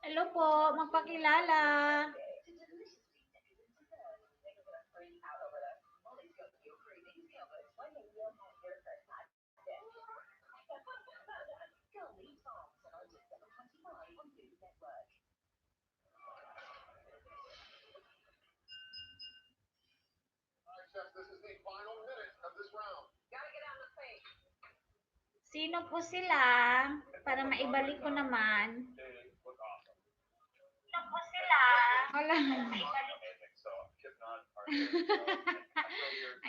Hello po, magpakilala. Sino po sila? Para maibalik ko naman. Sino po sila? Wala.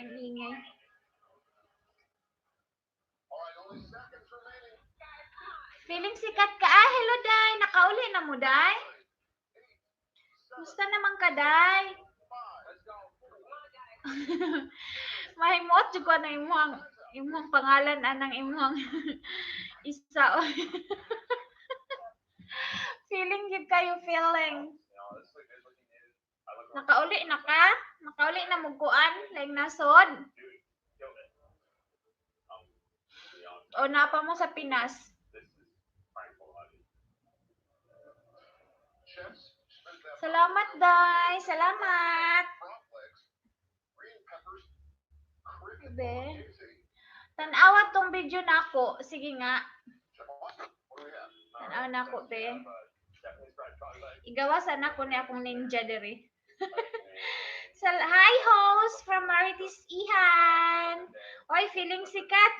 Ang ingay. Feeling sikat ka. Ah, hello, Day. Nakauli na mo, Day? Gusto naman ka, Day? Mahimot jud ko na imong pangalan anang imong isa. Feeling gid kayo feeling. Nakauli na ka? Nakauli na mo kuan like nasod? O napa mo sa Pinas? Salamat, Day. Salamat. Be. Tanawa tong video na ako. Sige nga. Tanawa na ako, be. Igawasan ako ni akong ninja diri. Hi, host from Marites Ihan. Oy, feeling sikat.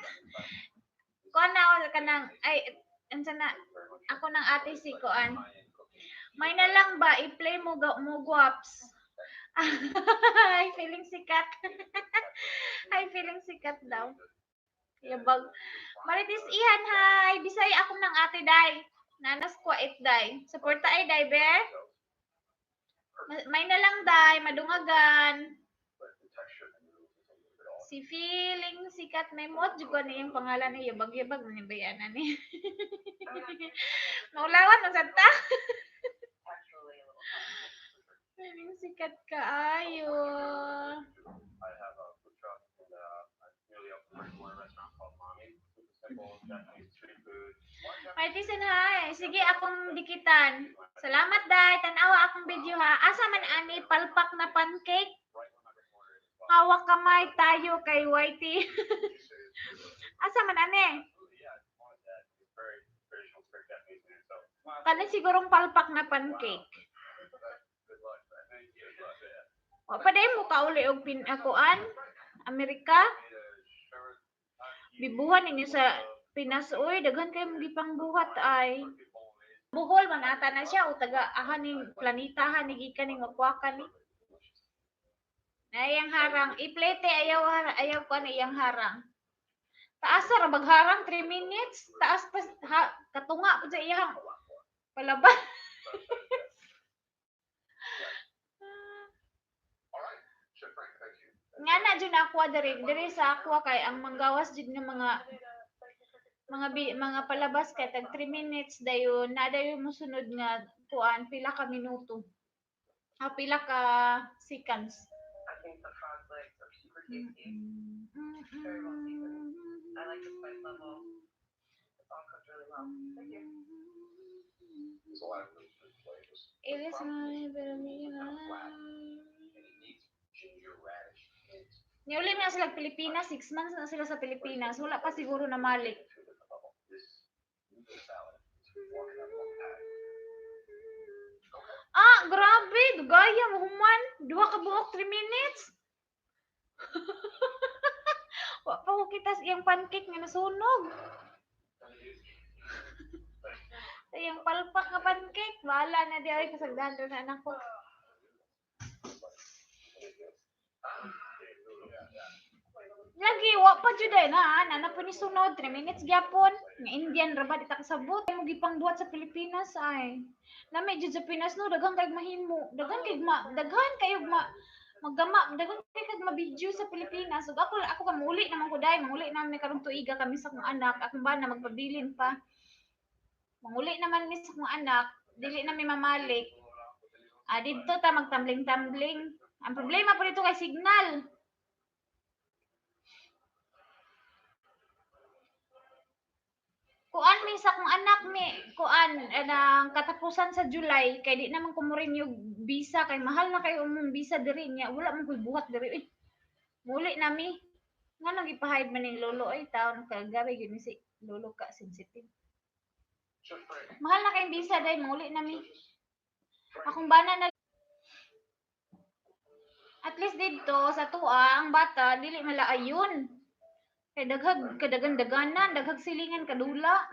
Kuan na ka nang, ay, ansa na, ako ng ate si Kuan. May na lang ba, i-play mo guwaps. Ay, feeling sikat. Ay, feeling sikat daw. Yabag. Marites Ihan, hi. Bisay ako ng ate, day. Nanas ko it, day. Suporta ay, day, be. May na lang, day. Madungagan. Si feeling sikat may mot juga na yung pangalan ni yabag-yabag na yung bayanan ni. Maulawan mo sa ta. Feeling sikat ka ayo. Martisan, hi. Sige, akong dikitan. Salamat, day. Tanawa akong video, ha. Asa man ani palpak na pancake? Hawak kamay tayo kay Whitey. Asa man ani? Kanin sigurong palpak na pancake. O, paday mo kauli og pinakuan? Amerika? Bibuhan ninyo sa Pinas. Uy, daghan kayo gipang buhat ay. Buhol man ata na siya o taga ahan ning planetahan ni gikan ning makwakan ni. Ayang harang. I-play te ayaw ko na iyang harang. Taas ra bagharang 3 minutes. Taas pa katunga pa sa iyang palabas. Nga na dyan aqua diri sa aqua kay ang manggawas jud ng mga palabas kay tag 3 minutes dayon na dayon mo sunod nga kuan pila ka minuto. Pila ka seconds. I think the frog's legs are super tasty. Very well seasoned. I like the spice level. It's all cooked really well. Thank you. There's a lot of really good flavors. It is my Niuli na sila Pilipinas, 6 months na sila sa Pilipinas. Wala pa siguro na malik. Grabe. Dugaya mo human. 2 ka buok 3 minutes. Wa pa ko kita yung pancake nga nasunog. Yung palpak nga pancake. Wala na di ay kasagdahan na anak ko. Lagi, wa pa jud ay na. Nana po ni sunod. 3 minutes gyapon. Nga Indian rabat ita kasabot. Mo gipang buhat sa Pilipinas ay. Nami jud sa Pinas no daghang kay mahimo. Daghang kay maggama, daghang kay mabidyo sa Pilipinas. Ug ako ka muli naman ko dai, manguli naman karong tuiga kami sa akong anak. Akong bana magpabilin pa. Manguli naman mi sa akong anak, dili na mi mamalik. Didto ta magtambling-tambling. Ang problema po dito kay signal. Kuan mi ni sa akong anak mi kuan ang katapusan sa July kay di naman ko mo rin yung visa kay mahal na kayo mong visa diri niya wala man koy buhat diri muli nami nga nang ipahide man ning lolo ay taon kagabi gyud ni si lolo ka sensitive mahal na kay visa dai muli nami akong bana na at least dito sa tuwa ang bata dili malaayon kay daghag kadagan-daganan daghag silingan kadula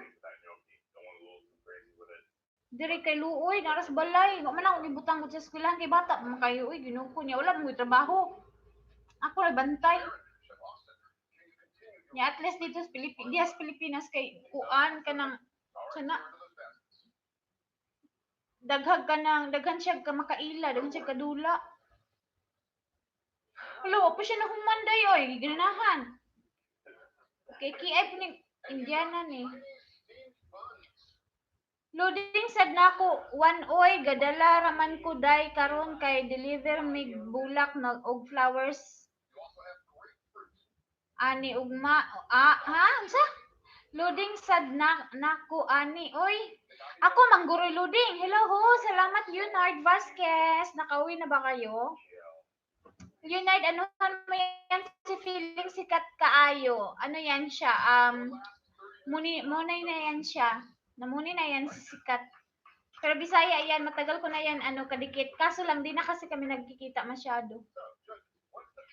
diri kay luoy naras balay wa man ako gibutang ko sa eskwelahan kay bata makayo Ginoo ko niya wala mo trabaho ako ra bantay ya at least dito sa Pilipinas kay kuan kanang sana daghag kanang daghan siya ka makaila daghan siya kadula wala wa pa siya nahumanday oy ginahan kay kiay po ni Indiana ni loading sad nako one oy gadala raman ko day karon kay deliver mig bulak na og flowers ani ugma ha unsa loading sad nako ani oy ako mangguroy loading hello ho salamat Leonard Vasquez nakauwi na ba kayo Leonard ano mo yan si feeling sikat kaayo ano yan siya munay na yan siya namuni na yan si sikat pero Bisaya yan matagal ko na yan ano kadikit kaso lang di na kasi kami nagkikita masyado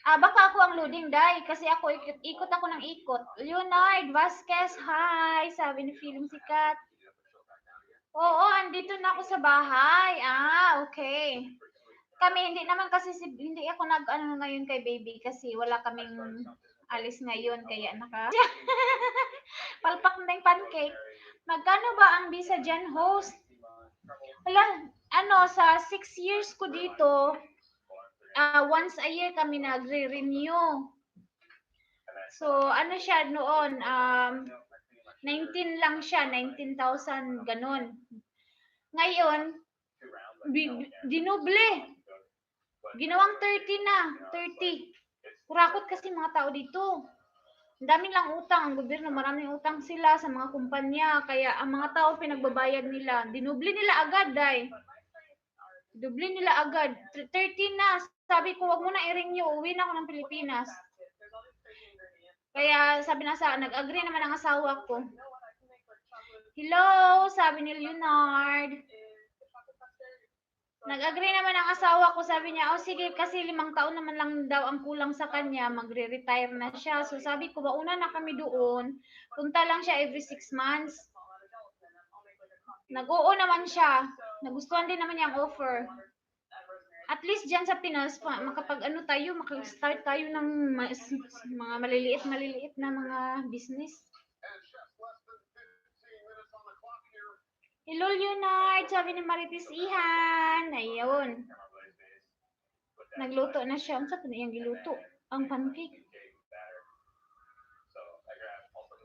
baka ako ang loading day kasi ako ikot ako ng ikot Leonard Vasquez hi sabi ni feeling sikat oo andito na ako sa bahay okay kami hindi naman kasi hindi ako nag-ano ngayon kay baby kasi wala kaming alis ngayon kaya palpak na yung pancake. Magkano ba ang visa dyan, host? Wala, sa 6 years ko dito, once a year kami nagre-renew. So, siya noon, 19 lang siya, 19,000, ganun. Ngayon, dinoble. Ginawang 30 na, 30. Kurakot kasi mga tao dito. Ang daming lang utang. Ang gobyerno, maraming utang sila sa mga kumpanya. Kaya ang mga tao pinagbabayad nila. Dinubli nila agad, day. Dubli nila agad. 30 na. Sabi ko, wag mo na i-renew. Uwi na ako ng Pilipinas. Kaya sabi na nag-agree naman ang asawa ko. Hello, sabi ni Leonard. Nag-agree naman ang asawa ko, sabi niya, sige, kasi 5 taon naman lang daw ang kulang sa kanya, magre-retire na siya. So sabi ko, una na kami doon, punta lang siya every 6 months. Nag-oo naman siya, nagustuhan din naman niya ang offer. At least dyan sa Pinas, makapag-start tayo ng mga maliliit na mga business. Hello, Leonard. Sabi ni Marites Ihan. Ayun. Nagluto na siya. Ang sa iyang giluto? Ang pancake.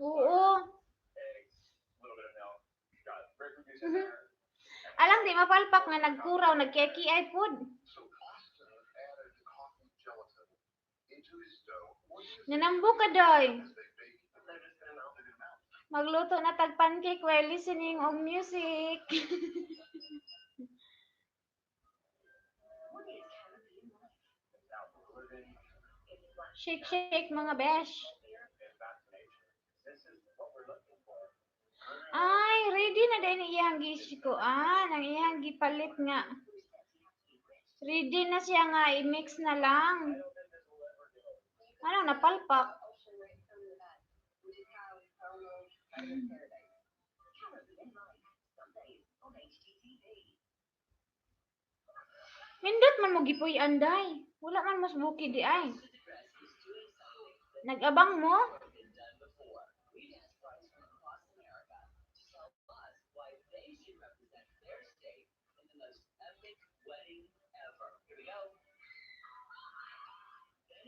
Oo. Alam, di mapalpak nga nagkuraw, nagkiaki-ay food. Nanambo ka, doy. Magluto na tag pancake while listening og music. Shake mga besh. Ay, ready na din iyang gisiko. Nang iyang gipalit nga. Ready na siya nga, i-mix na lang. Napalpak? Nindot man mo gipuy anday. Wala man mas buki di ay. Nag-abang mo?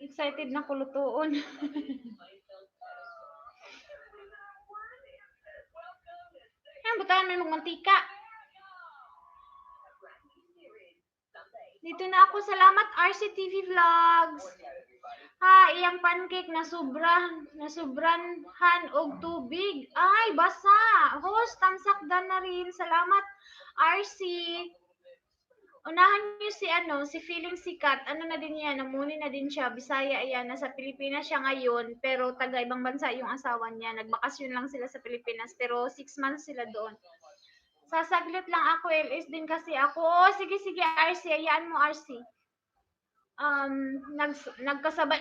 Excited na kulutuon. Butahan may mantika. Dito na ako. Salamat RCTV Vlogs. Ha, iyang pancake na sobranhan og tubig. Ay, basa. Host, tamsakdan na rin. Salamat, RC. Unahan niyo si si Feeling Sikat. Ano na din yan, namuni na din siya. Bisaya yan. Nasa Pilipinas siya ngayon, pero taga ibang bansa yung asawa niya. Nagbakasyon lang sila sa Pilipinas, pero 6 months sila doon. Sasaglit lang ako, LS din kasi ako. Oh, sige, sige, RC. Ayaan mo, RC. Nagkasabay.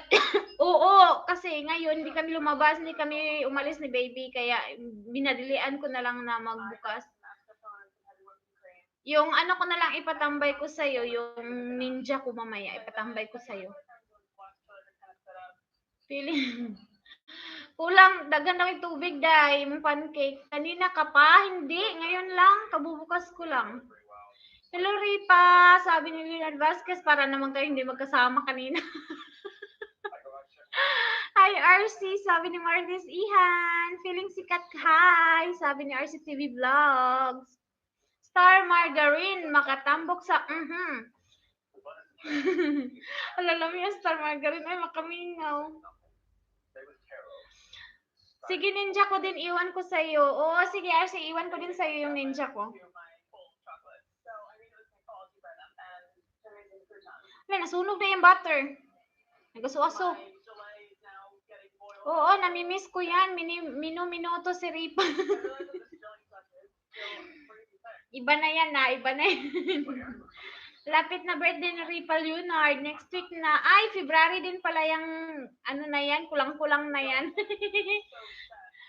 Oo, kasi ngayon hindi kami lumabas, hindi kami umalis ni baby, kaya binadilian ko na lang na magbukas. Yung ano ko na lang ipatambay ko sa'yo, yung ninja ko mamaya, ipatambay ko sa'yo. Feeling, kulang, dagan lang yung tubig dahil yung pancake. Kanina ka pa, hindi, ngayon lang, kabubukas ko lang. Hello Ripa, sabi ni Leonard Vasquez, para naman kayo hindi magkasama kanina. Hi RC, sabi ni Martis Ihan. Feeling sikat, hi, sabi ni RC TV Vlogs. Star Margarine, makatambok sa Alam mo yung Star Margarine, ay makamingaw. Sige, ninja ko din, iwan ko sa'yo. Oo, sige RC, iwan ko din sa'yo yung ninja ko. Wala, nasunog na yung butter. Nagaso-aso. Oo, namimiss ko yan. Minuto si Ripa. Iba na yan na, iba na yan. Lapit na birthday ni Ripa Leonard. Next week na. Ay, February din pala yung, ano na yan, kulang-kulang na yan.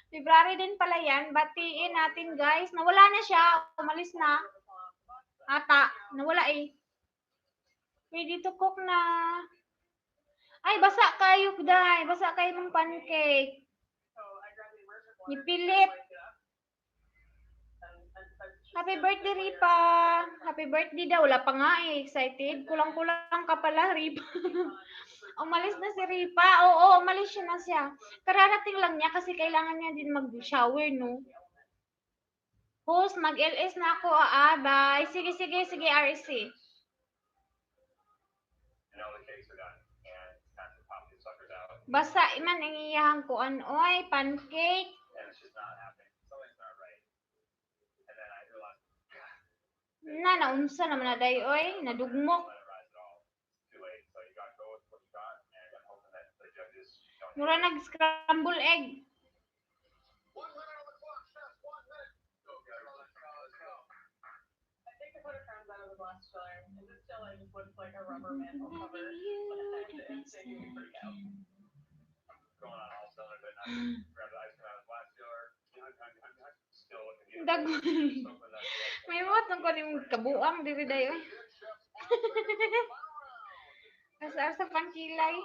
February din pala yan. Batiin natin guys. Nawala na siya. Umalis na. Ata. Nawala eh. Ready to cook na. Ay, basa kayo, day. Basa kayo ng pancake. Nipilit. Happy birthday, Ripa. Happy birthday daw. Wala pa nga eh. Excited. Kulang-kulang ka pala, Ripa. Umalis na si Ripa. Oo, umalis siya na siya. Kararating lang niya kasi kailangan niya din mag-shower, no? Host, mag-LS na ako. Bye. Sige, sige, sige, RC. Basa man ang iyahang kuan oy, pancake. Naunsa naman na day oy, nadugmok. Mura nag-scramble egg. Dagoy. May motong ko ning kabuang diri dayo. Asa sa pangkilay.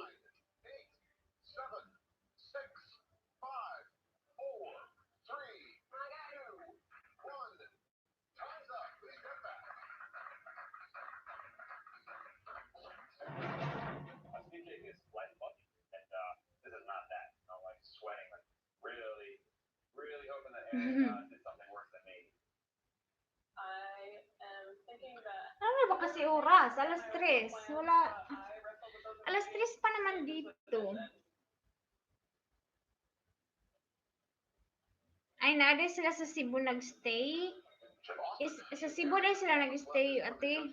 Ano ba kasi oras? Alas 3. Wala. Alas 3 pa naman dito. Ay, naade sila sa Cebu nagstay. Sa Cebu na sila nagstay, ate.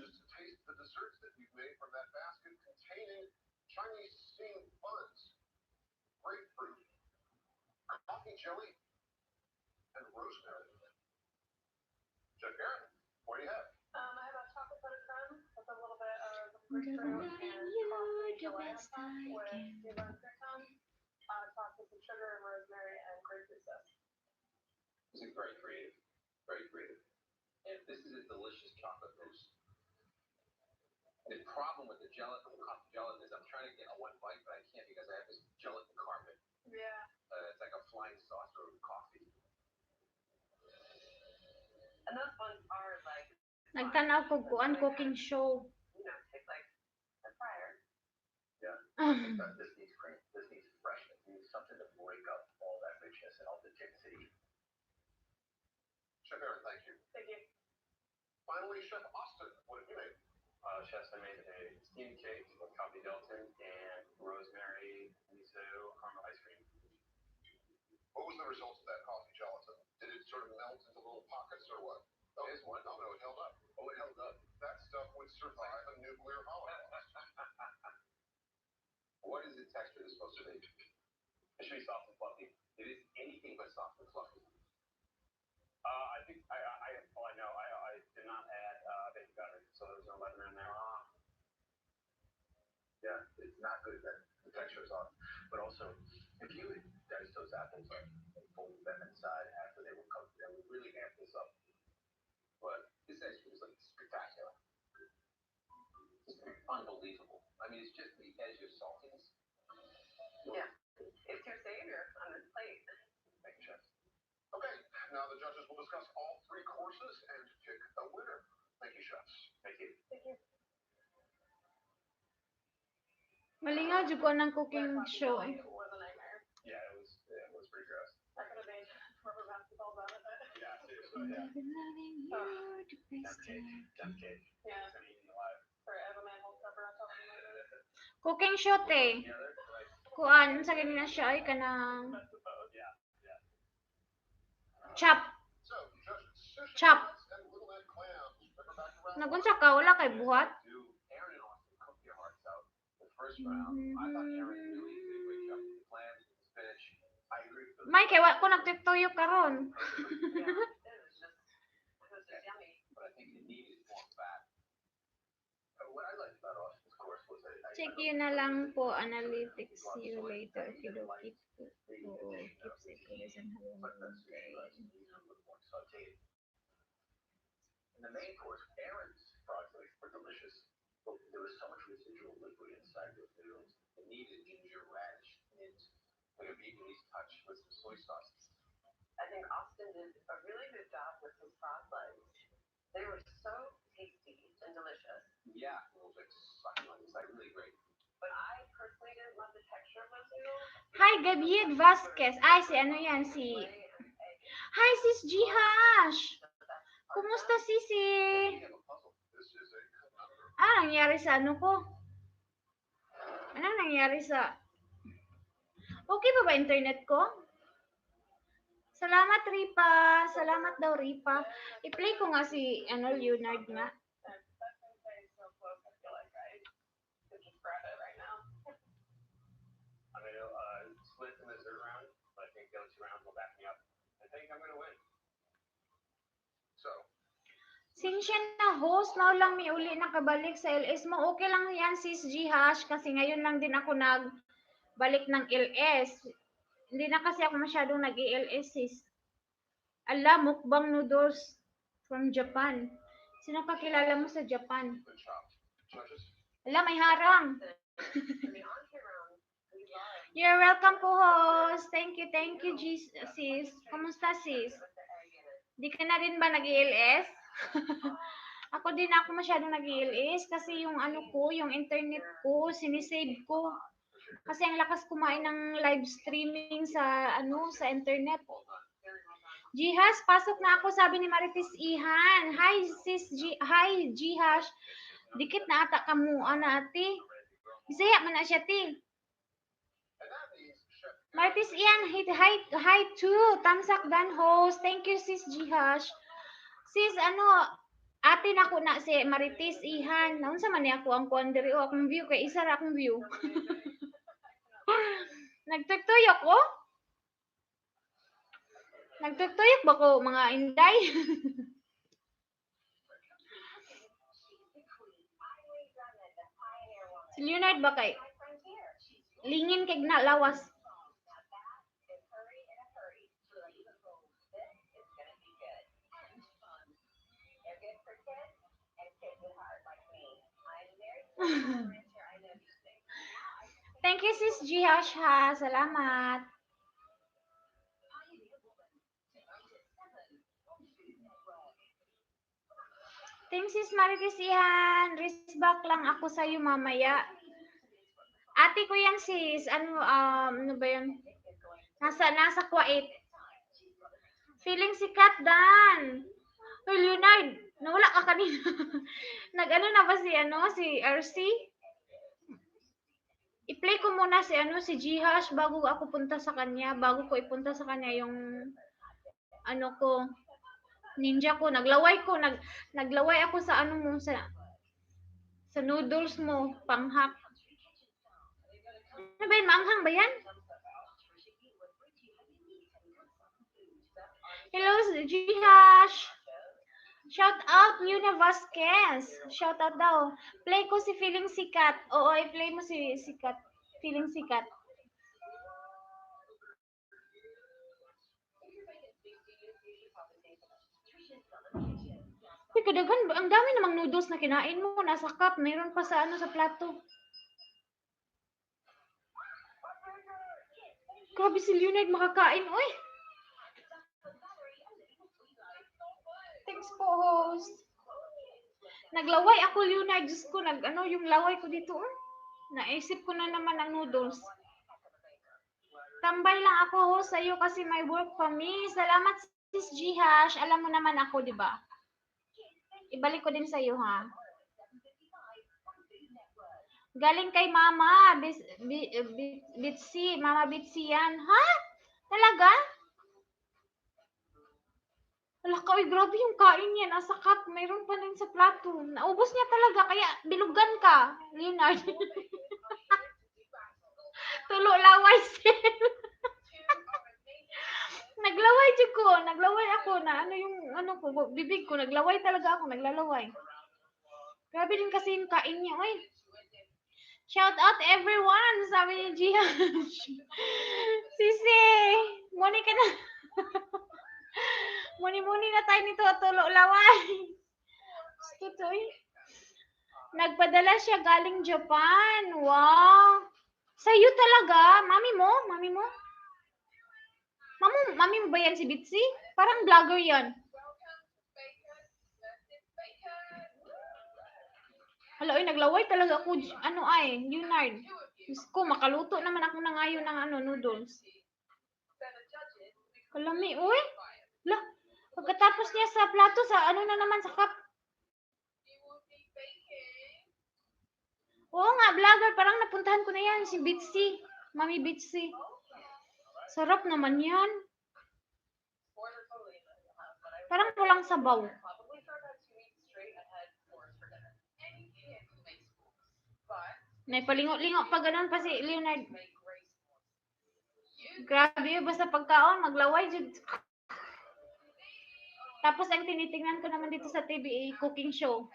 Jelly and rosemary. Chef Aaron, what do you have? I have a chocolate butter crumb with a little bit of grapefruit and with croutons, topped with some sugar and rosemary and grapefruit zest. This is very creative. Very creative. And this is a delicious chocolate mousse. The problem with the gelatin, coffee gelatin, is I'm trying to get a one bite, but I can't because I have this gelatin carpet. Yeah. It's like a flying saucer of coffee. And those ones are like. Nagtanaw ko kuan cooking show. It's like a fryer. Yeah. This needs cream. This needs freshness. It needs something to break up all that richness and authenticity. Chef Aaron, thank you. Thank you. Finally, Chef Austin, what have you made? Chefs, I made a steamed cake with coffee gelatin and rosemary, miso, caramel ice cream. What was the result of that coffee gelatin? Did it sort of melt into little pockets or what? Oh, it what? Oh, no, it held up. Oh, it held up. That stuff would survive a nuclear holocaust. What is the texture that's supposed to be? It should be soft and fluffy. It is anything but soft and fluffy. I think I know. I did not add baking powder, so there's no leaven in there. Yeah, it's not good that the texture is off. But also, if you had diced those apples up and folded them inside after they were cooked, that would really amp this up. But this ice cream is like spectacular. It's unbelievable. I mean, it's just the edge of saltiness. Yeah, it's your savior on this plate. Thank you, chef. Okay, now the judges will discuss all three courses and pick a winner. Thank you, chefs. Thank you. Thank you. Malingaw jud ko ng cooking show. Yeah, it was pretty gross. I could have made rubber basketballs out of it. Yeah, seriously, yeah. Death cake. Yeah. It's gonna eat me alive. For a manhole cover on top of it. Cooking show te. Kuan sa ganina siya ay kanang Yeah. chop. Chop. Nagunsa ka wala kay buhat. First round, I thought Aaron really did a great job with the clams, with the spinach. I agree with the... May kay wa ko nagtutuyo karon. Yeah, it was just yummy. But I think it needed more fat. What I liked about Austin's course was Check yun na lang po, analytics. See you later. If you don't keep seconds and in the main course, Aaron's fries were delicious. But there was so much residual liquid inside those noodles. It needed ginger, radish, mint, like a Vietnamese touch with some soy sauce. I think Austin did a really good job with his frog legs. They were so tasty and delicious. Yeah, it was like succulent. It's like really great. But I personally didn't love the texture of those noodles. Hi, Gabriel Vasquez. Ay, si ano yan, si... Hi, sis Jihash! Kumusta, sisi? Nangyari sa ano ko? Anong nangyari sa... Okay pa ba internet ko? Salamat, Ripa. Salamat daw, Ripa. I-play ko nga si Leonard nga. Split in the third round, but I think those 2 rounds will back me up. I think I'm gonna win. So, Sinsya na host, now lang may uli nakabalik sa LS mo. Okay lang yan, sis Jihash, kasi ngayon lang din ako nagbalik ng LS. Hindi na kasi ako masyadong nag-LS, sis. Ala, mukbang noodles from Japan. Sino kakilala mo sa Japan? Ala, may harang. You're welcome po, host. Thank you, sis. Kamusta, sis? Di ka na rin ba nag-LS? Ako din ako masyadong nag-LS kasi yung yung internet ko, sinisave ko. Kasi ang lakas kumain ng live streaming sa sa internet. Jihas, pasok na ako, sabi ni Marites Ihan. Hi sis, hi Jihas. Dikit na ata kamo ate. Bisaya man na siya ti. Marites Ian, hi too. Tamsak dan host. Thank you sis Jihas. Sis, ate na ko na si Marites Ihan. Naunsa man ni ako ang kuandiri o akong view kay isa ra akong view. Nagtugtuyok ko? Nagtugtuyok ba ko mga inday? Si Leonard ba kay? Lingin kay na lawas. Thank you, sis Jihash ha. Salamat. Thanks, sis Marites Ian. Respect lang ako sa iyo mamaya. Ate ko yan, sis. Ano ba yun? Nasa Kuwait. Feeling sikat, Dan. Uy, Leonard, nawala ka kanina. Nag-ano na ba si RC? I-play ko muna si ano si Jihash bago ako punta sa kanya, bago ko ipunta sa kanya yung ano ko, ninja ko, naglaway ako sa ano mo sa noodles mo, panghak. Ano ba yun? Maanghang ba yan? Hello, Jihash! Shout out, Yuna Vasquez! Shout out daw. Play ko si Feeling Sikat. Oo, i-play mo si Sikat. Feeling Sikat. Uy, kadaghan, ang dami namang noodles na kinain mo. Nasa cup, mayroon pa sa ano sa plato. Grabe si Leonard makakain. Uy! Thanks po, host. Naglaway ako, Leonard. Diyos ko, ano yung laway ko dito. Naisip ko na naman ang noodles. Tambay lang ako, host, sa'yo kasi may work pa me. Salamat, sis Jihash. Alam mo naman ako, di ba? Ibalik ko din sa'yo, ha? Galing kay Mama. Bitsy. Mama Bitsy yan. Ha? Talaga? Wala ka, uy, grabe yung kain niya. Nasa cup, mayroon pa rin sa plato. Naubos niya talaga, kaya bilugan ka, Leonard. Tulo laway sil. Naglaway jud ko, naglaway ako na ano yung ano ko, bibig ko, naglaway talaga ako, naglalaway. Grabe din kasi yung kain niya, oy. Shout out everyone, sabi ni Jihan. Sisi, muni ka na. Muni-muni na tayo nito, tulo laway. Gusto to eh. Nagpadala siya galing Japan. Wow. Sa'yo talaga? Mami mo? Mami mo? Mami mo ba yan si Bitsy? Parang vlogger yan. Hala, ay, naglaway talaga ako. Ano ay, Leonard. Diyos ko, makaluto naman ako ng ngayon ng ano, noodles. Kalami, uy. Lah, pagkatapos niya sa plato, sa ano na naman, sa cup. Oo nga, vlogger. Parang napuntahan ko na yan, si Bitsy. Mami Bitsy. Sarap naman yan. Parang walang sabaw. Naipalingo-lingo pa ganun pa si Leonard. Grabe, basta pagkaon, maglaway jud. Tapos ang tinitingnan ko naman dito sa TV, cooking show.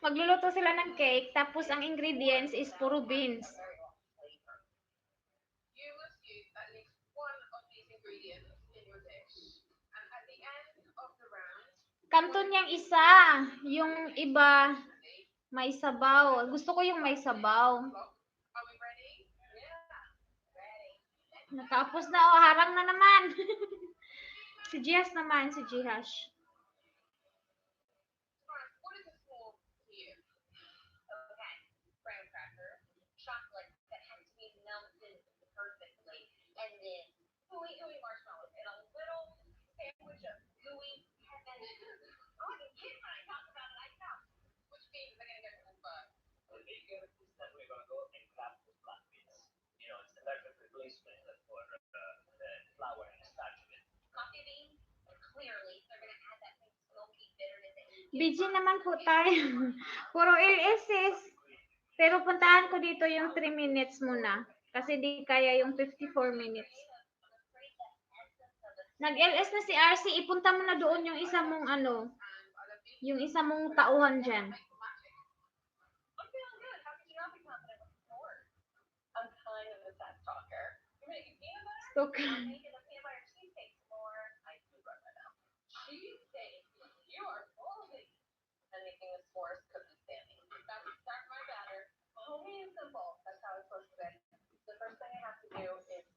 Magluluto sila ng cake, tapos ang ingredients is puro beans. Kanton yang isa, yung iba may sabaw. Gusto ko yung may sabaw. Natapos na, oh, harang na naman. Si Jihash naman, si Jihash. BG naman po tayo. Puro LSS. Pero puntahan ko dito yung 3 minutes muna. Kasi di kaya yung 54 minutes. Nag-LS na si RC. Ipunta mo na doon yung isa mong ano. Yung isa mong tauhan dyan. Stalker.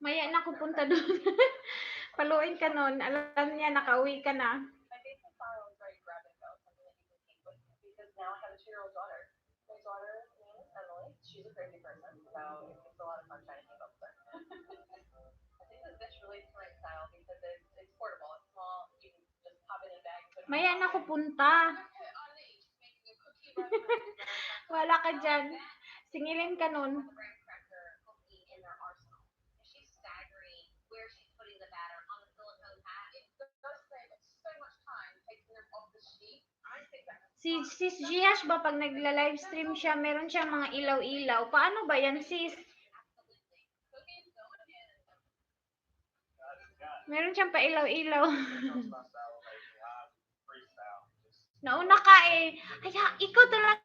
Maya na ako punta doon. Paluin ka nun. Alam niya, nakauwi ka na. Maya na ko punta. Wala ka dyan. Singilin ka nun. Si Giash ba pag nagla-livestream siya, meron siyang mga ilaw-ilaw. Paano ba yan, sis? Meron siyang pa ilaw-ilaw. Nauna ka eh. Kaya ikaw talaga,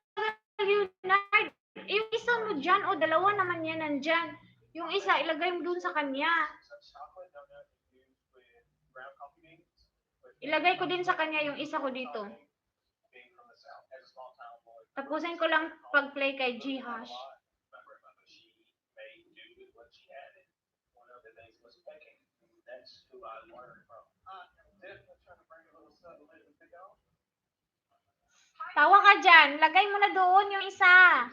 Leonard. Yung isa mo dyan, o dalawa naman yan nandyan. Yung isa, ilagay mo dun sa kanya. Ilagay ko din sa kanya yung isa ko dito. Tapusin ko lang pag-play kay G-Hash. Tawa ka dyan. Lagay mo na doon yung isa.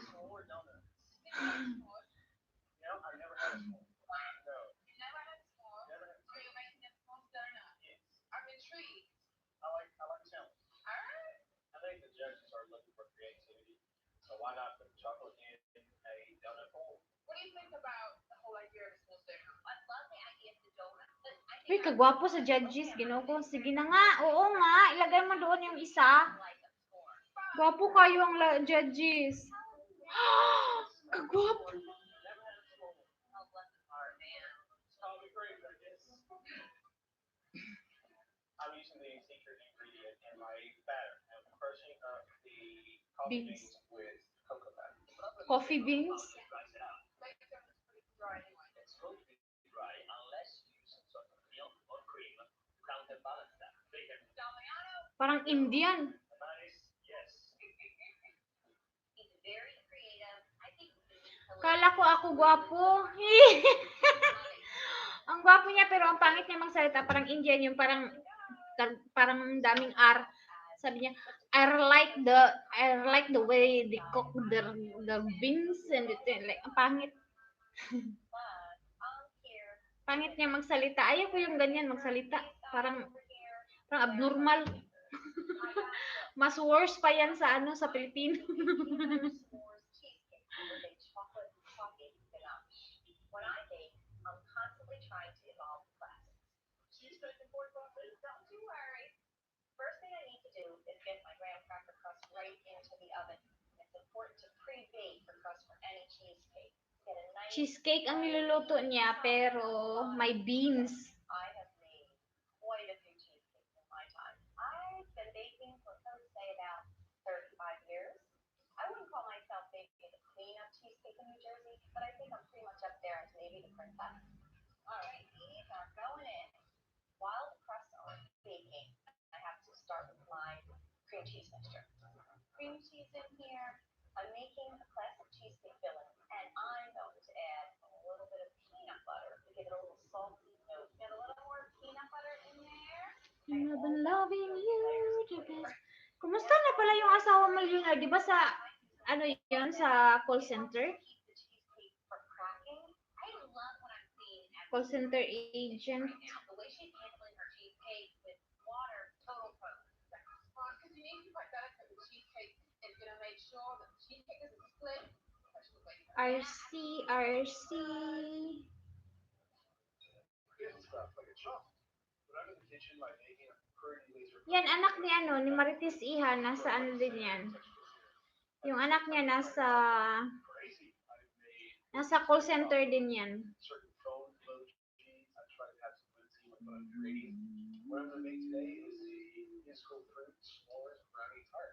Why not put chocolate in a donut hole? What do you think about the whole idea of a small stick? I love the idea of the donut, but I Uy, kagwapo sa judges. Ginoo ko. Sige na nga. Oo nga. Ilagay mo doon yung isa. Gwapo kayo ang judges. Kagwapo. I'm using the secret ingredient in my batter. I'm crushing up the coffee Beans. beans with cocoa butter. Coffee beans. It's supposed to be dry unless you use some sort of milk or cream to counterbalance that. Parang Indian. Yes. Kala ko ako gwapo. Ang gwapo niya pero ang pangit niya magsalita. Parang Indian yung parang daming R. Sabi niya, I like the way they cook the beans and like ang pangit. Pangit niya magsalita. Ayaw ko yung ganyan magsalita. Parang abnormal. Mas worse pa yan sa sa Pilipino. Cheesecake ang niluluto niya pero may beans. I've been loving you the best. Kumusta na pala yung asawa mo, Leonard? Di ba sa, yun, sa call center? Call center agent. RC. Yan, anak ni ni Marites Iha, nasa din yan. Yung anak niya nasa call center din yan.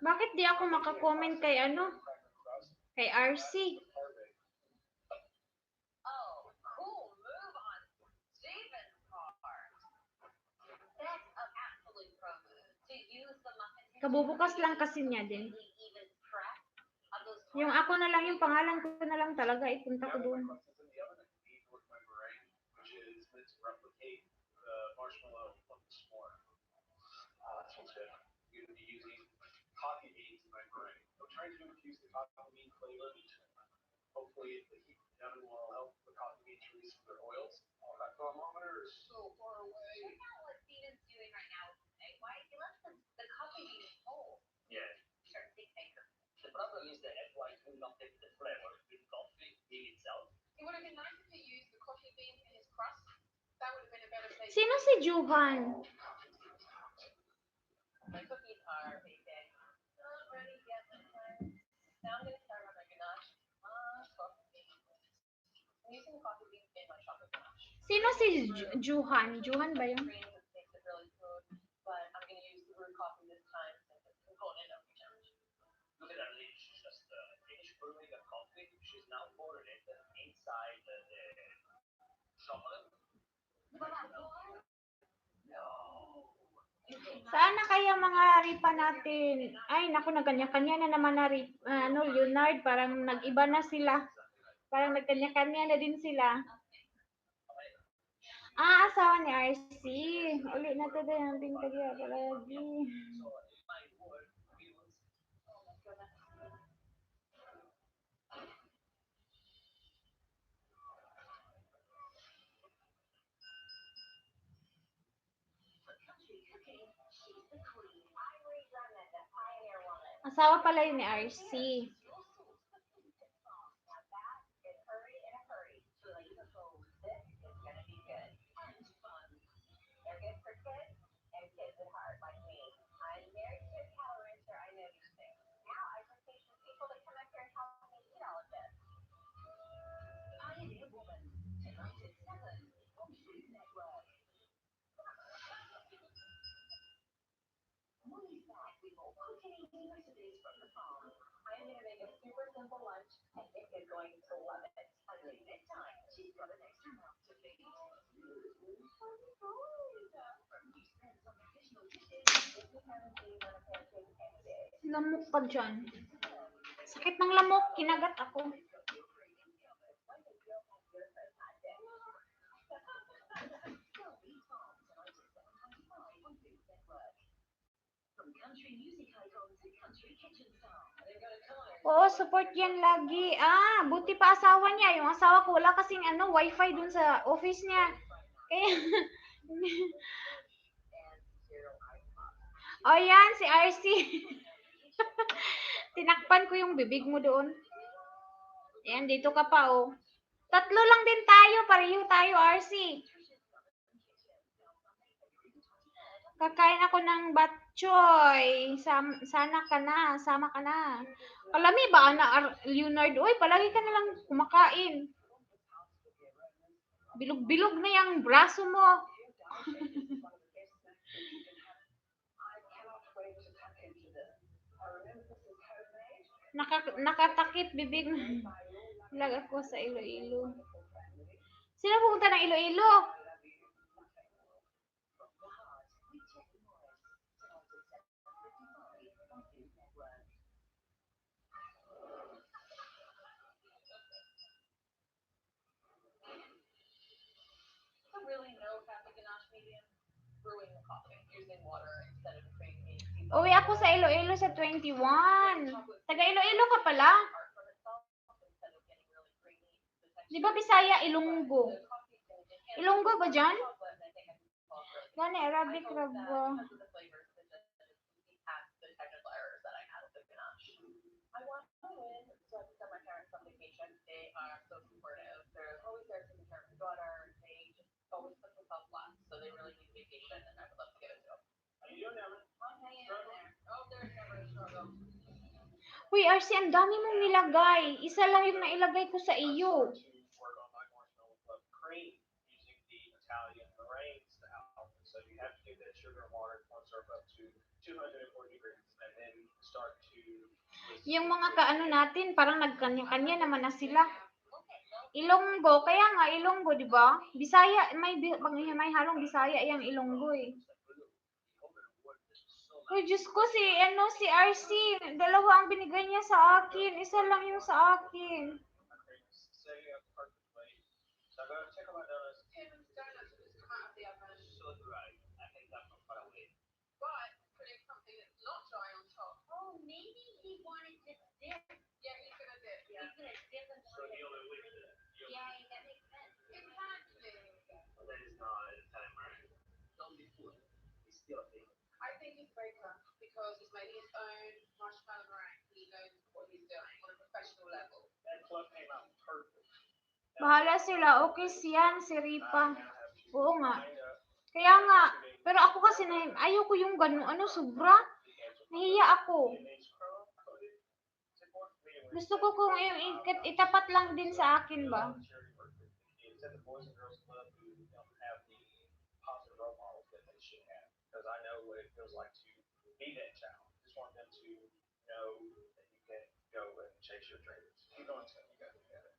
Bakit di ako makakomment kay Kay RC? Kabubukas lang kasi niya din. Yung ako na lang, yung pangalan ko na lang talaga, ipunta ko doon. Hopefully the heat down will help the coffee beans release their oils. That thermometer is so far away. use the egg white to not take the flavor with coffee in itself. It would have been nice if he used the coffee beans in his crust. That would have been a better taste. Sino si Juhan? My cookies are baked. Not ready yet, my friend. Now I'm gonna start on my ganache. Coffee beans. I'm using the coffee beans in my chocolate ganache. Sino si Juhan? Juhan ba yun? Cream makes it really smooth, but I'm gonna use the brewed coffee this time since it's a component of the challenge. Look at her lady. She's just finished brewing the coffee. She's now pouring it inside the chocolate. Saan na kaya mga ripa natin? Ay, naku, nagkanya-kanya na naman na Leonard. Parang nag-iba na sila. Parang nagkanya-kanya na din sila. Asawa ni RC. Uli na to din ang tingkagya palagi. Asawa pala yun ni RC. I'm gonna make a super simple lunch, and Nick is going to love it. Until this time, she's got an extra mouth to feed. Lamok ka dyan. Sakit ng lamok. Kinagat ako. Oo, support yan lagi. Buti pa asawa niya. Yung asawa ko, wala kasing wifi dun sa office niya. Kaya, yan, si RC. Tinakpan ko yung bibig mo doon. Ayan, dito ka pa, oh. Tatlo lang din tayo. Pareho tayo, RC. Kakain ako ng batchoy. Sama ka na. Kalami ba, Leonard? Uy, palagi ka na lang kumakain. Bilog-bilog na yung braso mo. Nakatakip bibig. Lag ako sa Iloilo. Sino pupunta ng Iloilo? Really no cafe ganache medium. Brewing the coffee using water instead of cream. Uwi ako sa Iloilo sa 21. Taga Iloilo ka pala? Di ba Bisaya, Ilonggo? Ilonggo ba dyan? Gani, Arabic raba. They are so supportive. They're always there to take care of their daughter. They just always put themselves last, so they really need vacation, and I would love to give it to them. How you doing, Evan? Oh, there's never a struggle. Uy, RC, ang dami mong nilagay. Isa lang yung nailagay ko sa iyo. Work on my marshmallow cream using the Italian meringue style. So you have to do that sugar and water, corn syrup up to 240 degrees, and then start to. Yung mga kaano natin, parang nagkanya-kanya naman na sila. Ilonggo, kaya nga Ilonggo, di ba? Bisaya, may halong Bisaya yung Ilonggo eh. Uy, Diyos ko, si RC, dalawa ang binigay niya sa akin. Isa lang yung sa akin. I think he's very tough because he's making his own marshmallow meringue. He knows what he's doing. Bahala sila. Okay siyan, si Ripa. Oo nga. Kaya nga. Pero ako kasi, ayoko yung gano'n. Ano, sobra? Nahiya ako. Gusto ko kung itapat lang din sa akin ba? Because I know what it feels like to be that child. Just want them to know that you can go and chase your dreams. You know what I'm saying? You got to do that.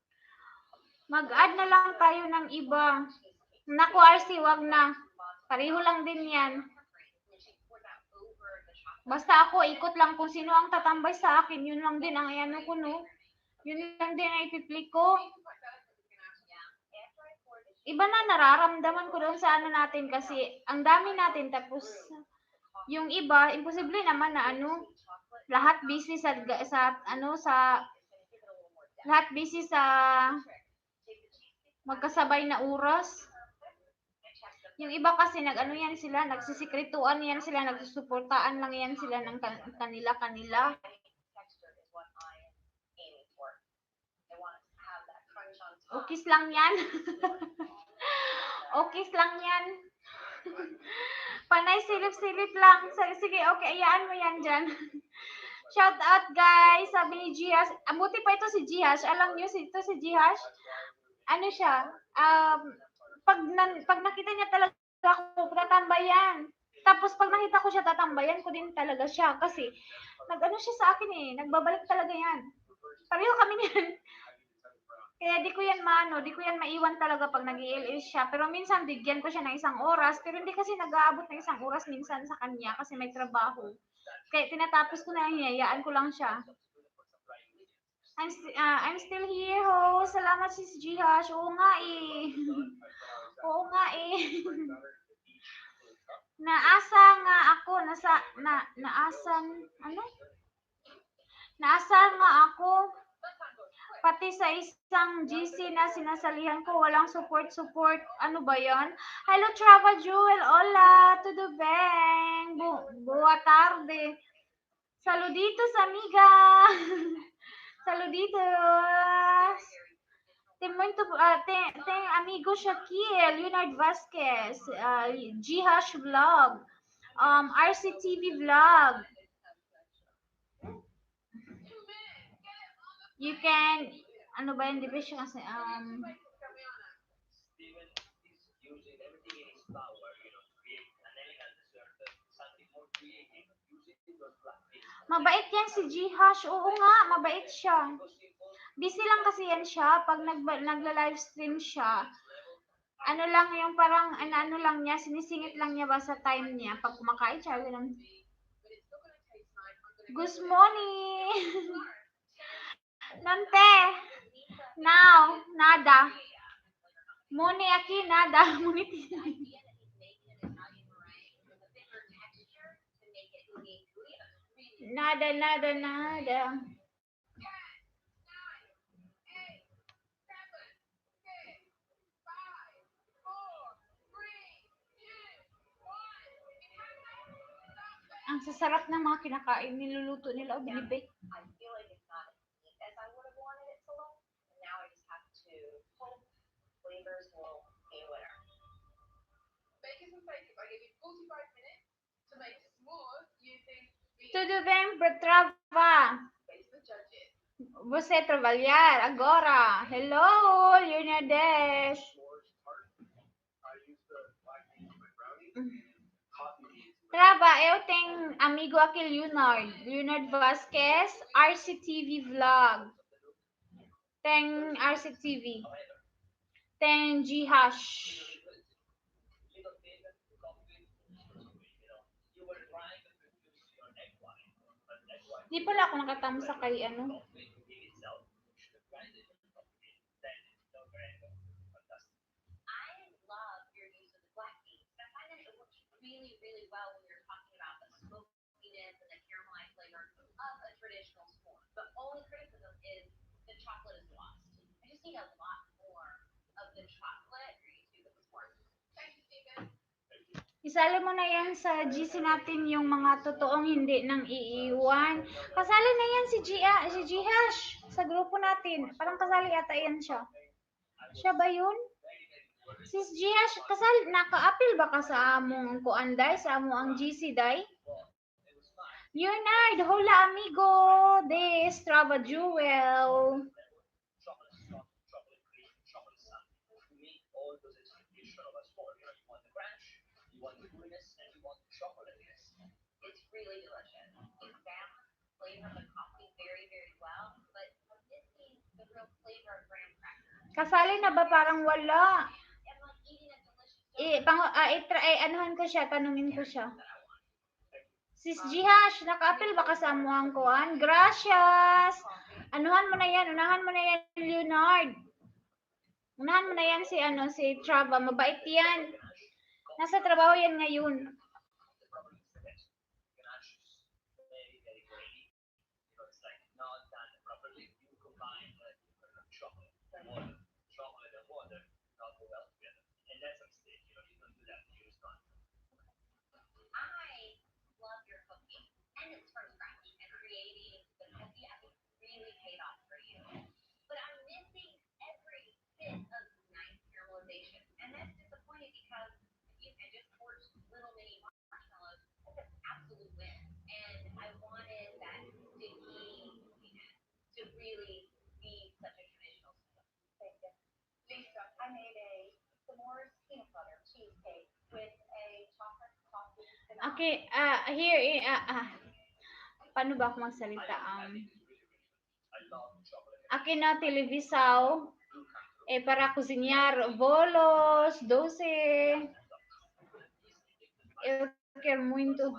Mag-add na lang tayo ng iba. Naku, RC, wag na. Pareho lang din yan. Basta ako, ikot lang kung sino ang tatambay sa akin. Yun lang din ang ano ko, no? Yun lang din ang ipipli ko. Iba na nararamdaman ko doon sa ano natin kasi ang dami natin tapos yung iba, imposible naman na ano, lahat busy sa lahat busy sa magkasabay na oras. Yung iba kasi nag-ano yan sila, nagsisikretuan yan sila, nagsusuportaan lang yan sila ng kanila. Okis lang yan. Okis lang yan. Panay silip-silip lang. Sige, okay, ayaan mo yan dyan. Shout out guys, sabi ni Gihash. Buti pa ito si Gihash. Alam niyo si Gihash? Ano siya? Pag nakita niya talaga ako, tatambayan. Tapos pag nakita ko siya, tatambayan ko din talaga siya. Kasi, nag-ano siya sa akin eh. Nagbabalik talaga yan. Pareho kami niyan. Kaya di ko yan maiwan talaga pag nag-i-LS siya. Pero minsan, bigyan ko siya ng 1 oras. Pero hindi kasi nag-aabot ng 1 oras minsan sa kanya kasi may trabaho. Kaya tinatapos ko na, hinayaan ko lang siya. I'm still here, ho. Salamat sis Gihash. Oo nga eh. Oo nga eh. Naasa nga ako. Naasa nga ako. Pati sa isang GC na sinasalihan ko, walang support. Ano ba yan? Hello, Trava Jewel. Hola, tudo bem? Boa tarde. Saluditos, amiga. Saluditos. Tem amigo Shaquille, Leonard Vasquez, Gihash Vlog, RCTV Vlog. You can, ano ba yung division kasi, mabait yan si Gihash. Oo nga, mabait siya. Busy lang kasi yan siya. Pag nagla-livestream siya, ano lang yung parang, ano lang niya, sinisingit lang niya ba sa time niya. Pag kumakain siya, ganun. Good morning! Nante! Now, nada. Moni aquí, nada. Nada. Ang sasarap ng mga kinakain, niluluto nila o binibake. Flavors will be a winner. Make it some bacon. I give you 45 minutes to make it smooth using Tudo bem, Trava? Você trabalhar agora? Hello, Leonardes. Trava, eu tenho amigo aqui, Leonard Vasquez, RCTV Vlog. Tem RCTV. Tem Gihash. Di pala ako nakatamsa kay ano. Really well when you're talking about the smokiness and the caramelized flavor of a traditional s'more. The only criticism is the chocolate is lost. I just need a lot more of the chocolate to the s'more. Thank you, Stephen. Isali mo na yan sa GC natin yung mga totoong hindi nang iiwan. Kasali na yan si Gihash sa grupo natin. Parang kasali ata yan siya. Siya ba yun? Sis Gia, kasal, naka-appeal ba ka sa among kuanday, sa among ang GC day? Leonard, hola amigo de Strava Jewel. It's really delicious. It balances the flavor of the coffee very, very well, but missing the real flavor of graham crackers. Kasali na ba parang wala? I'm like eating a delicious Anuhan ko siya, tanungin ko siya. Sis Jihash, naka-appeal ba ka sa amuang kuan? Gracias! Anuhan mo na yan, unahan mo na yan, Leonard. Unahan mo na yan si Trava, mabait yan. Nasa trabaho yan ngayon. I love your cooking, and it's from scratch. And creating the cookie, I think, really paid off for you. But I'm missing every bit of nice caramelization, and that's disappointing because you can just forge little mini marshmallows. That's an absolute win. And I wanted that sticky cookiness to really be such a traditional snack. Thank you. Lisa, I made a s'mores peanut butter cheesecake with a chocolate coffee. Okay, paano ba ako magsalita? Akin na televisaw, para kusinyar, bolos, 12. Eu quero muito.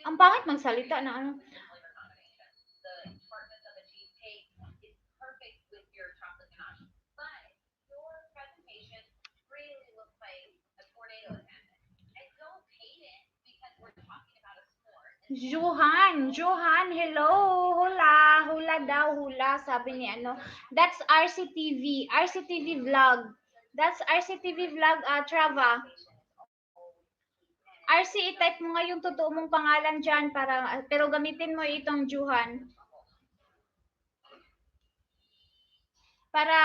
Ang pangit magsalita na ano. The tartness of the cheesecake is perfect with your chocolate ganache, but your presentation really looks like a tornado is happening. And don't hate it because we're talking about a s'more. Johan, hello. Hula daw, hula, sabi ni ano. That's RCTV vlog. That's RCTV vlog, Trava. RC, i-type mo nga yung totoo mong pangalan dyan, pero gamitin mo itong Johan. Para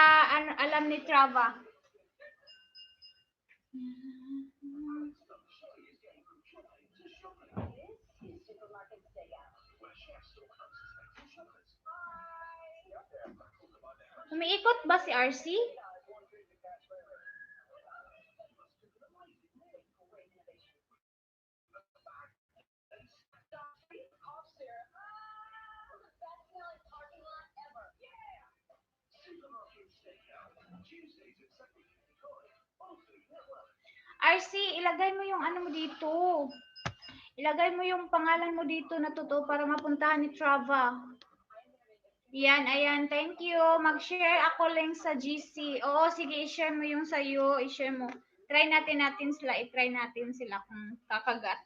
alam ni Trava. Umiikot ba si RC? RC, ilagay mo yung ano mo dito. Ilagay mo yung pangalan mo dito na totoo para mapuntahan ni Trava. Yan, ayan. Thank you. Mag-share ako link sa GC. Oo, sige, i-share mo yung sa'yo. I-share mo. Try natin sila. I-try natin sila kung kakagat.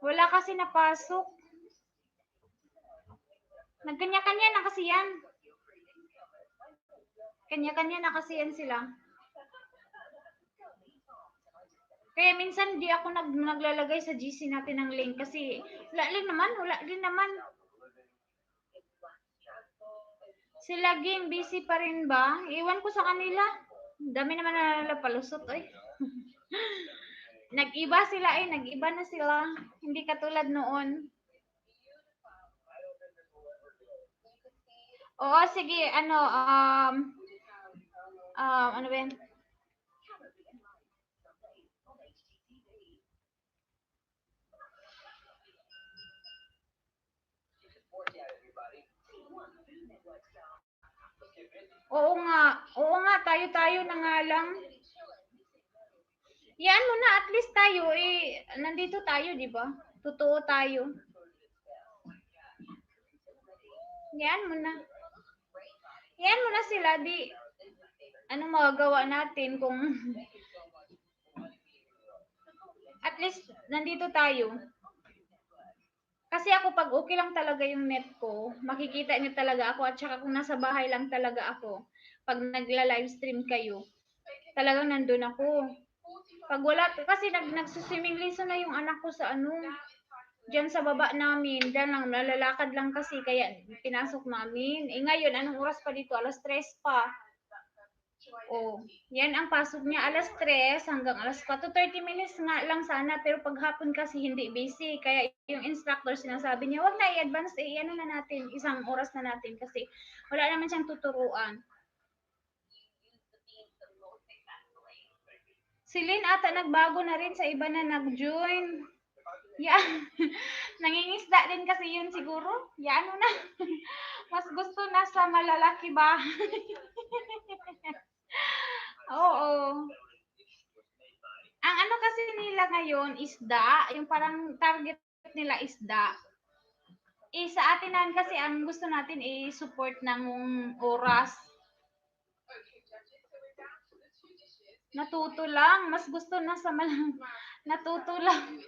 Wala kasi napasok. Nagkanya-kanya na kasi yan. Kanya-kanya na kasi yan sila. Kaya minsan di ako naglalagay sa GC natin ng link kasi wala din naman. Sila game busy pa rin ba? Iwan ko sa kanila. Dami naman na palusot eh. Nag-iba na sila. Hindi katulad noon. Oo, sige, ano ba yan? Oo nga, tayo na nga lang. Yan mo na, at least tayo, nandito tayo, di ba? Totoo tayo. Yan mo na. Yan mo na sila, di, anong magagawa natin kung, at least, nandito tayo. Kasi ako, pag okay lang talaga yung net ko, makikita niyo talaga ako, at saka kung nasa bahay lang talaga ako, pag nagla-livestream kayo, talagang nandun ako. Pag wala, kasi nagsuswimming lesson na yung anak ko sa ano, Diyan sa baba namin, diyan lang, nalalakad lang kasi, kaya pinasok namin. Eh ngayon, anong oras pa dito? 3:00 pa. Oh, yan ang pasok niya, 3:00 hanggang 4:00. 30 minutes nga lang sana, pero paghapon kasi hindi busy. Kaya yung instructor sinasabi niya, wag na i-advance, ano na natin, 1 oras na natin kasi wala naman siyang tuturuan. Si Lynn ata nagbago na rin, sa iba na nag-join. Yeah. Nangingisda din kasi yun siguro. Ya, ano na. Mas gusto na sa malalaki ba? Oo. Ang ano kasi nila ngayon, isda. Yung parang target nila isda. Eh, sa atin naman kasi ang gusto natin i-support ng oras. Natuto lang. Mas gusto na sa natuto lang.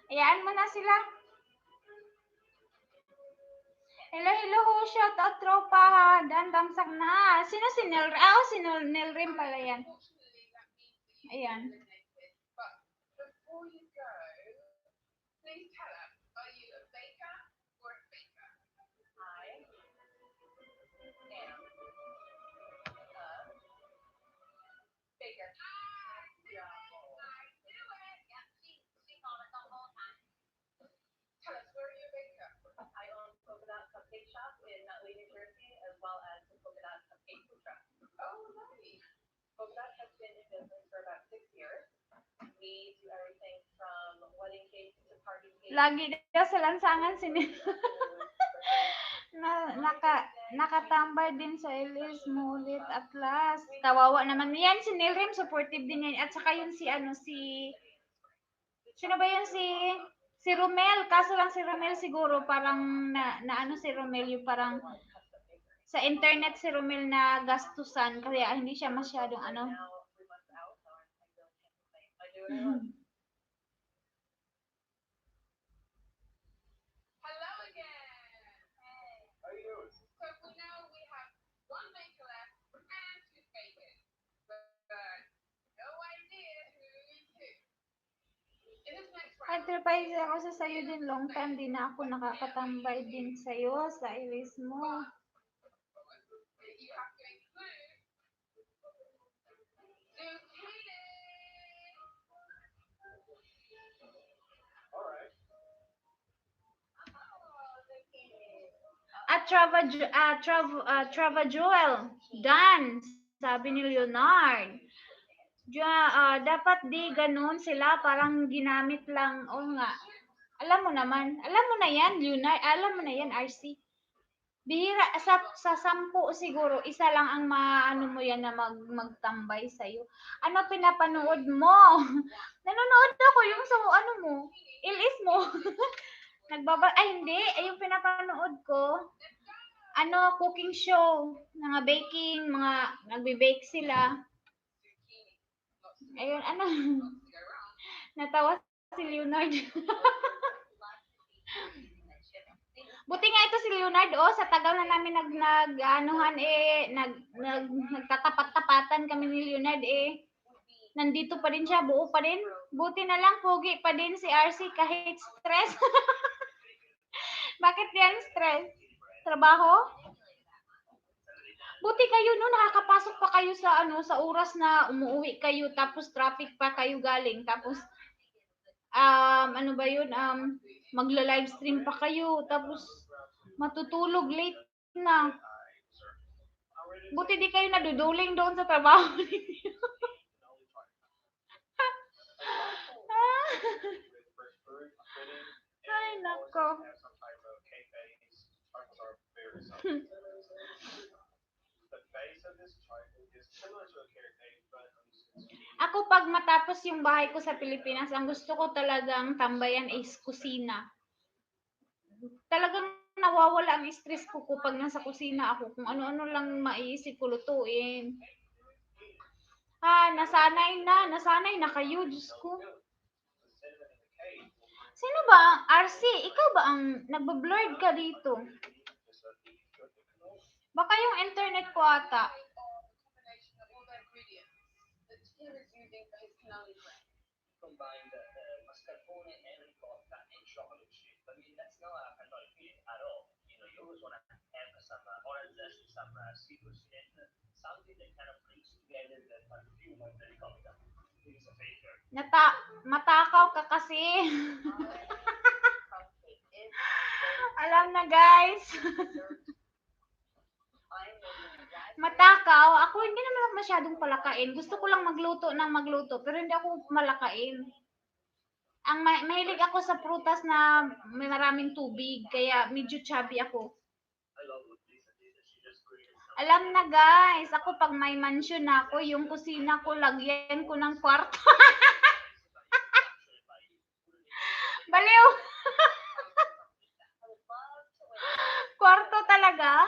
Ayan mo na sila. Hello, hello ho, shout out tropa ha. Dan damsak na. Sino si Nel? Ah, si Nel rin pala yan. Ayan. Lagi daw sa lansangan si Nel. Nakatambay din sa Elise Mulit Atlas. Kawawa naman yan, si Nilrim supportive din yan, at saka yun si sino ba yun, si Romel. Kaso lang si Romel siguro parang na ano, si Romel yung parang sa internet si Romel na gastusan, kaya hindi siya masyadong ano. Nag-trapeze ako sa sayo din, long time din na ako nakakatambay din sa'yo, sa iris mo. At Trava Joel, Dan, sabi ni Leonard. Dapat di ganun sila, parang ginamit lang. O nga, alam mo na yan, Leonard, alam mo na yan, RC. Bihira, sa 10 siguro, isa lang ang maano mo yan na magtambay sa'yo. Ano pinapanood mo? Nanonood ako yung sa ano mo, ilis mo. Hindi, yung pinapanood ko, cooking show, mga baking, mga nagbe-bake sila. Ayun, natawa si Leonard. Buti nga ito si Leonard, sa tagal na namin nagtatapat-tapatan kami ni Leonard, nandito pa rin siya, buo pa rin. Buti na lang, pogi pa din si RC kahit stress. Bakit yan stress? Trabaho? Buti kayo no, nakakapasok pa kayo sa oras na umuwi kayo, tapos traffic pa kayo galing, tapos ano ba yun, magla-live stream pa kayo, tapos matutulog late na. Buti di kayo naduduling doon sa trabaho ninyo. Ay, nako. Ako pag matapos yung bahay ko sa Pilipinas, ang gusto ko talagang tambayan is kusina. Talagang nawawala ang stress ko pag nasa kusina ako, kung ano-ano lang maiisip ko lutuin. Nasanay na kayo, Diyos ko. Sino ba? RC, ikaw ba ang nagbablurred ka dito? Baka yung internet ko ata. some seafood in it, something that kind of brings together the perfume of the Republic. It is a favor. Matakaw ka kasi. Alam na guys. Matakaw. Ako hindi naman ako masyadong palakain. Gusto ko lang magluto ng magluto. Pero hindi ako malakain. Ang mahilig ako sa prutas na may maraming tubig. Kaya medyo chubby ako. I love what Lisa did. She just created something. Alam na guys. Ako pag may mansion na ako, yung kusina ko, lagyan ko ng kwarto. Baliw! Kwarto talaga?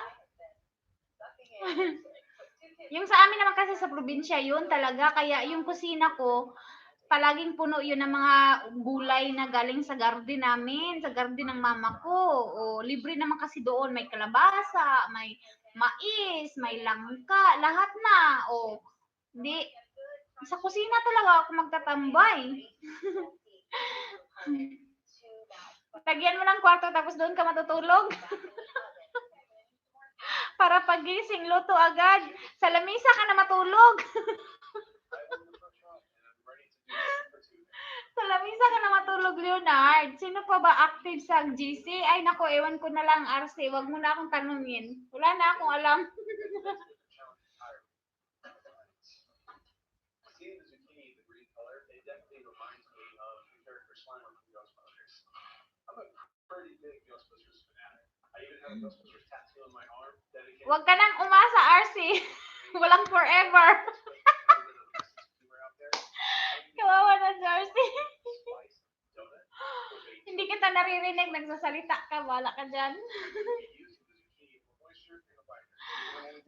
Yung sa amin naman kasi sa probinsya yun talaga. Kaya yung kusina ko, palaging puno yun ng mga gulay na galing sa garden namin, sa garden ng mama ko. O, libre naman kasi doon. May kalabasa, may mais, may langka, lahat na. O, di, sa kusina talaga ako magtatambay. Lagyan mo ng kwarto tapos doon ka matutulog. Para pagising, luto agad. Sa lamisa ka na matulog. Sa lamisa ka na matulog, Leonard. Sino pa ba active sa GC? Ay, nako, ewan ko na lang, RC. Wag mo na akong tanungin. Wala na akong alam. Seeing the zucchini, the green color, it definitely reminds me of the character Slimer from Ghostbusters. I'm a pretty big Ghostbusters fanatic. I even have a Ghostbusters tattoo on my arm dedicated Wag ka nang umasa, RC. Walang forever. Kawawa na si RC. Hindi kita naririnig, nagsasalita ka, wala ka dyan.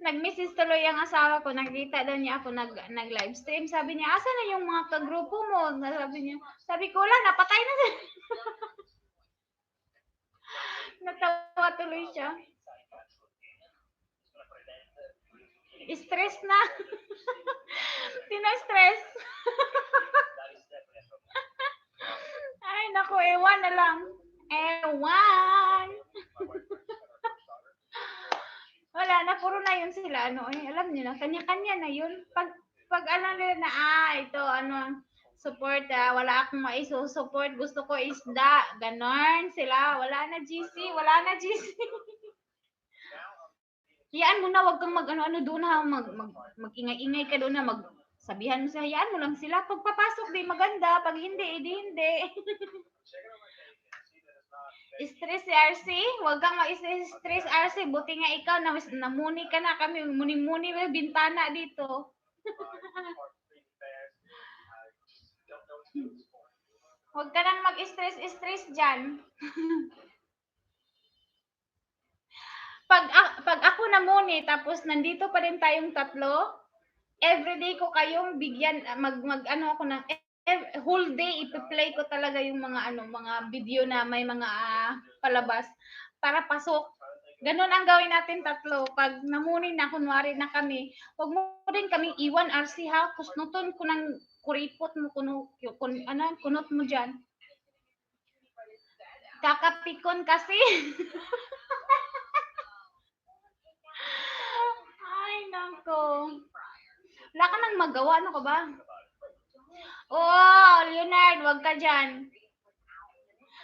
Nag-message tuloy ang asawa ko, nakita daw niya ako nag-live stream. Sabi niya, asa na yung mga kagrupo mo? Sabi ko, wala, napatay na siya. Natawa tuloy siya. Stress na. Sino-stress? Ay, naku, ewan na lang. Ewan. Wala na, puro na yun sila. Alam niyo na, kanya-kanya na yun. Pag alam nila na, ito, support, wala akong maiso-support. Gusto ko isda. Ganon sila. Wala na GC. Hayaan mo na, wag kang mag-ano-ano doon ha. Mag-ingay-ingay ka doon na. Sabihan mo siya, hayaan mo lang sila. Pag papasok, di maganda. Pag hindi, di hindi. Stress si RC? Huwag kang ma-stress RC. Buti nga ikaw, namuni ka na kami. Muni-muni may bintana dito. Huwag ka nang mag-stress dyan. Pag ako namuni, tapos nandito pa rin tayong tatlo, everyday ko kayong bigyan, mag-ano ako ng whole day ipi-play ko talaga yung mga video na may mga palabas para pasok. Ganon ang gawin natin tatlo. Pag namuni na, kunwari na kami, huwag mo din kaming iwan, RC ha. Kusnuton ko ng kuripot mo, kunot mo dyan. Kakapikon kasi. Ay, nako. Wala ka nang magawa, ano ka ba? Oh, Leonard, wag ka dyan.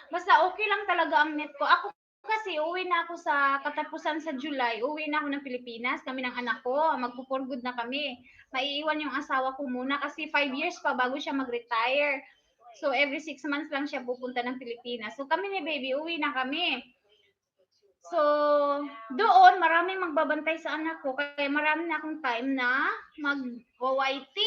Basta okay lang talaga ang net ko. Ako kasi, uwi na ako sa katapusan sa July. Uwi na ako ng Pilipinas. Kami ng anak ko. Magpo-for good na kami. Maiiwan yung asawa ko muna kasi 5 years pa bago siya mag-retire. So, every 6 months lang siya pupunta ng Pilipinas. So, kami ni baby, uwi na kami. So, doon, maraming magbabantay sa anak ko. Kaya marami na akong time na mag-YT.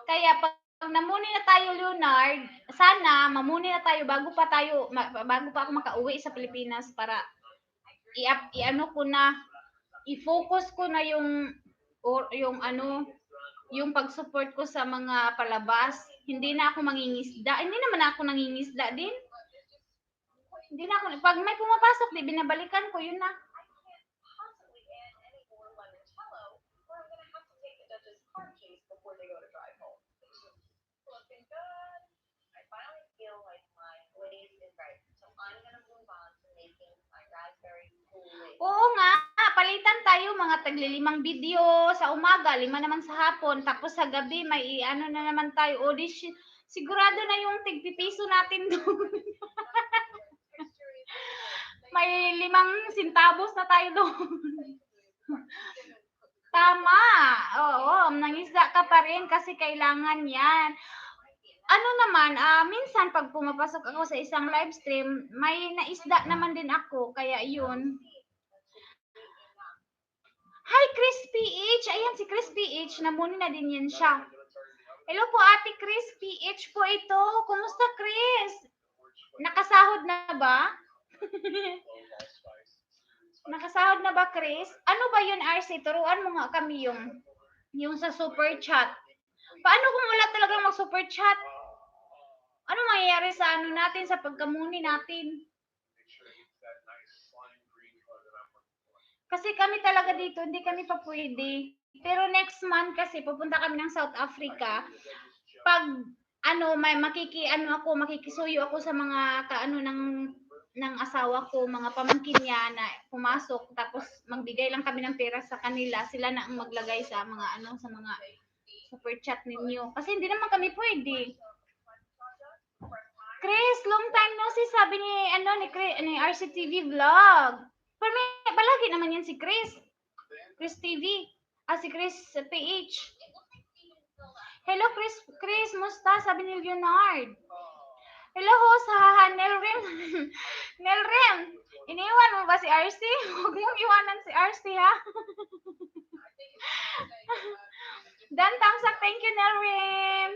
Kaya pag namuni na tayo, Leonard, sana mamuni na tayo bago pa ako makauwi sa Pilipinas para i-focus ko na yung pag-support ko sa mga palabas. Hindi na ako mangingisda. Hindi naman ako nangingisda din. Hindi na ako. Pag may pumapasok, binabalikan ko, yun na. yung mga taglilimang video sa umaga, 5 naman sa hapon, tapos sa gabi may ano na naman tayo, audition. Sigurado na yung tigpipiso natin doon. May 5 centavos na tayo doon. Tama. Oo, nangisda ka pa rin kasi kailangan yan. Ano naman, minsan pag pumapasok ako sa isang live stream, may naisda naman din ako, kaya yun. Hi, Chris PH! Ayan, si Chris PH, namuni na din yan siya. Hello po, Ate Chris PH po ito. Kumusta, Chris? Nakasahod na ba? Nakasahod na ba, Chris? Ano ba yun, RC? Turuan mo nga kami yung sa super chat. Paano kung wala talagang mag-super chat? Ano mangyayari sa ano natin, sa pagkamuni natin? Kasi kami talaga dito, hindi kami pa pwede. Pero next month kasi pupunta kami ng South Africa. Pag makikisuyo ako sa mga kaano ng asawa ko, mga pamangkin niya na pumasok, tapos magbigay lang kami ng pera sa kanila, sila na ang maglagay sa mga sa mga super chat ninyo. Kasi hindi naman kami pwede. Chris, long time no see, sabi ni RCTV Vlog. Palagi naman yan si Chris. Chris TV. Si Chris PH. Hello, Chris, musta? Sabi ni Leonard. Hello, host, Nelrim. Nelrim, iniwan mo ba si RC? Huwag mong iwanan si RC, ha? Dan Tamsak, thank you, Nelrim.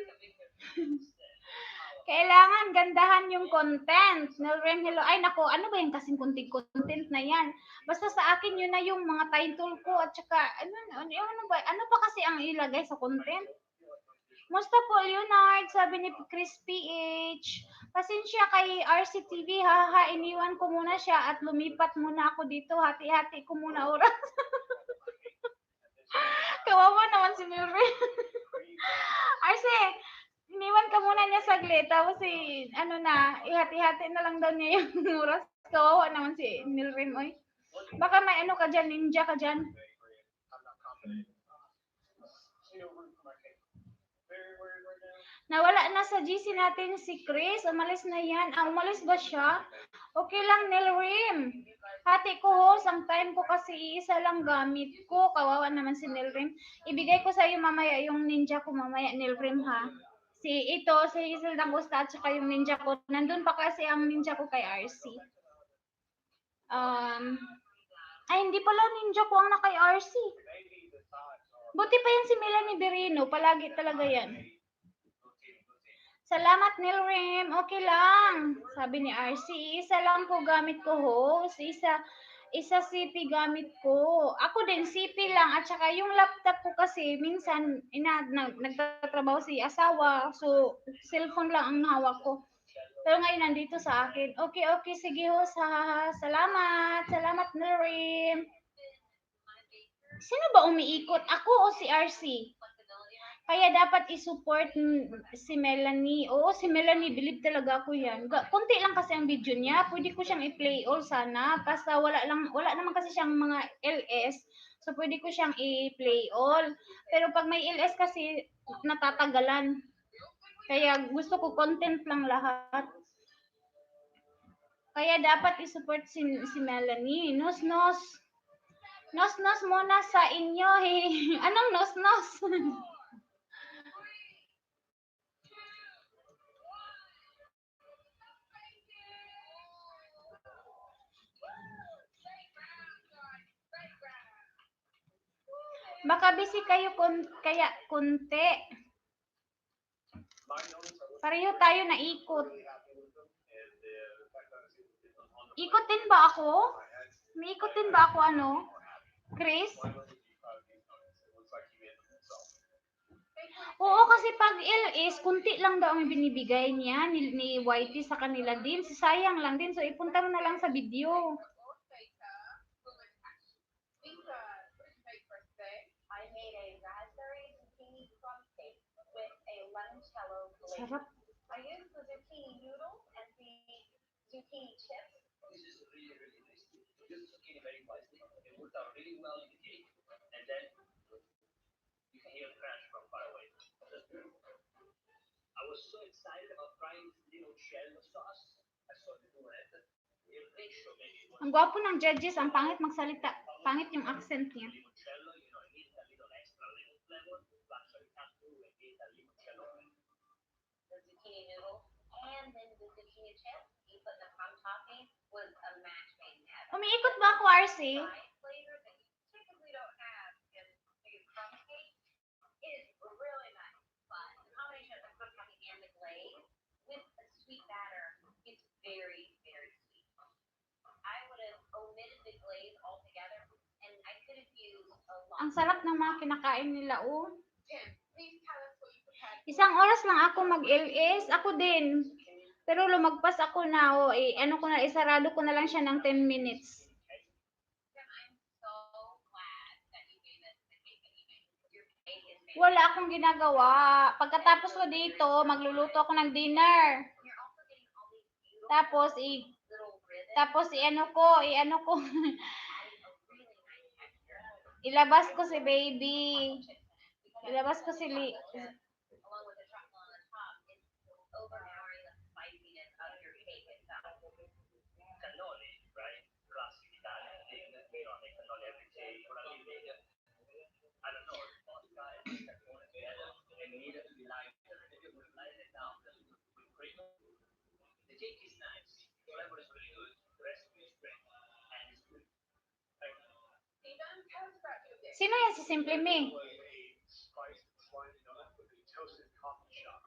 Kailangan gandahan yung content. Nelrim, hello. Ay, nako, ano ba yung kasing content na yan? Basta sa akin, yun na yung mga title ko at saka, ano pa kasi ang ilagay sa content? Musta po, Leonard? Sabi ni Chris PH. Pasensya kay RCTV, iniwan ko muna siya at lumipat muna ako dito. Hati-hati ko muna oras. Kawawa naman si Milren. RC, iniwan ka muna niya saglit. Tapos ihati-hati na lang daw niya yung oras. Kawawa naman si Milren, oy. Baka may ka dyan, ninja ka dyan. Nawala na sa GC natin si Chris. Umalis na yan. Umalis ba siya? Okay lang, Nelrim. Hati ko, host. Ang time ko kasi isa lang gamit ko. Kawawa naman si Nelrim. Ibigay ko sa iyo mamaya yung ninja ko mamaya, Nelrim, ha? Si Hazel Dangusta at saka yung ninja ko. Nandun pa kasi ang ninja ko kay RC. Hindi pala ninja ko ang nakay RC. Buti pa yan si Melanie Berino. Palagi talaga yan. Salamat, Nilrim. Okay lang. Sabi ni RC, isa lang po gamit ko, host. Isa CP gamit ko. Ako din, CP lang. At saka yung laptop ko kasi, minsan, nagtatrabaho si asawa. So, cellphone lang ang hawak ko. Pero ngayon, nandito sa akin. Okay. Sige, host. Salamat. Salamat, Nilrim. Sino ba umiikot? Ako o si RC? Kaya dapat i-support si Melanie. Oo, si Melanie, believe talaga ako yan. Kunti lang kasi ang video niya. Pwede ko siyang i-play all sana. Basta wala naman kasi siyang mga LS. So, pwede ko siyang i-play all. Pero pag may LS kasi, natatagalan. Kaya gusto ko content lang lahat. Kaya dapat i-support si Melanie. Nos muna sa inyo. Hey. Anong nos? Baka busy kayo kaya kunti. Pareho tayo na ikot. Ikotin ba ako? May ikotin ba ako Chris? Oo, kasi pag LS, kunti lang daw ang binibigay niya ni YT sa kanila din. Sayang lang din. So, ipunta mo na lang sa video. Sarap. I used the zucchini noodles and the zucchini chips. This is really, really tasty. This zucchini very spicy. It worked out really well in the cake. and then you can hear the crash from far away. That's beautiful. I was so excited about trying this limoncello sauce. I saw the new red. Il ratio maybe was Ang gwapo ng judges, ang pangit magsalita. Pangit yung accent niya. limoncello, it needs a little extra lemon flavor to actually come through and get a limoncello. The zucchini noodle and then the zucchini chips you put in the crumb topping was a match made in heaven. Umiikot ba ako, RC? Fried flavor that you typically don't have in maybe crumb cake is really nice, but the combination of the crumb topping and the glaze with a sweet batter is very, very sweet. I would have omitted the glaze altogether, and I could have used a lot. Ang sarap ng mga kinakain nila, oh. Tim, please tell us what you prepared. Isang oras lang ako mag-LS. Ako din. Pero lumagpas ako na, oh. Isarado ko na lang siya ng 10 minutes. Tim, I'm so glad that you gave us the cake that you made. Your cake is fantastic. Wala akong ginagawa. Pagkatapos ko dito, magluluto ako ng dinner. You're also getting all these beautiful Tapos, little ribbons, tapos adding a really nice texture. ilabas ko si baby. Chips in it. Because Ilabas ko si along with the chocolate on the top, it's overpowering the spiciness of your cake itself. Cannoli, right? Classic Italian thing. Make cannoli every day. Una living, I don't know, vodka and cannoli together, and it needed to be lighter. If you would light it down, just with cream. The cake is nice. The flavor is really good. The recipe is great. And it's good. Thank you. Stephen, tell us about your dish. Sino yan si Simply Me? Was a spiced slimy donut with a toasted coffee shop.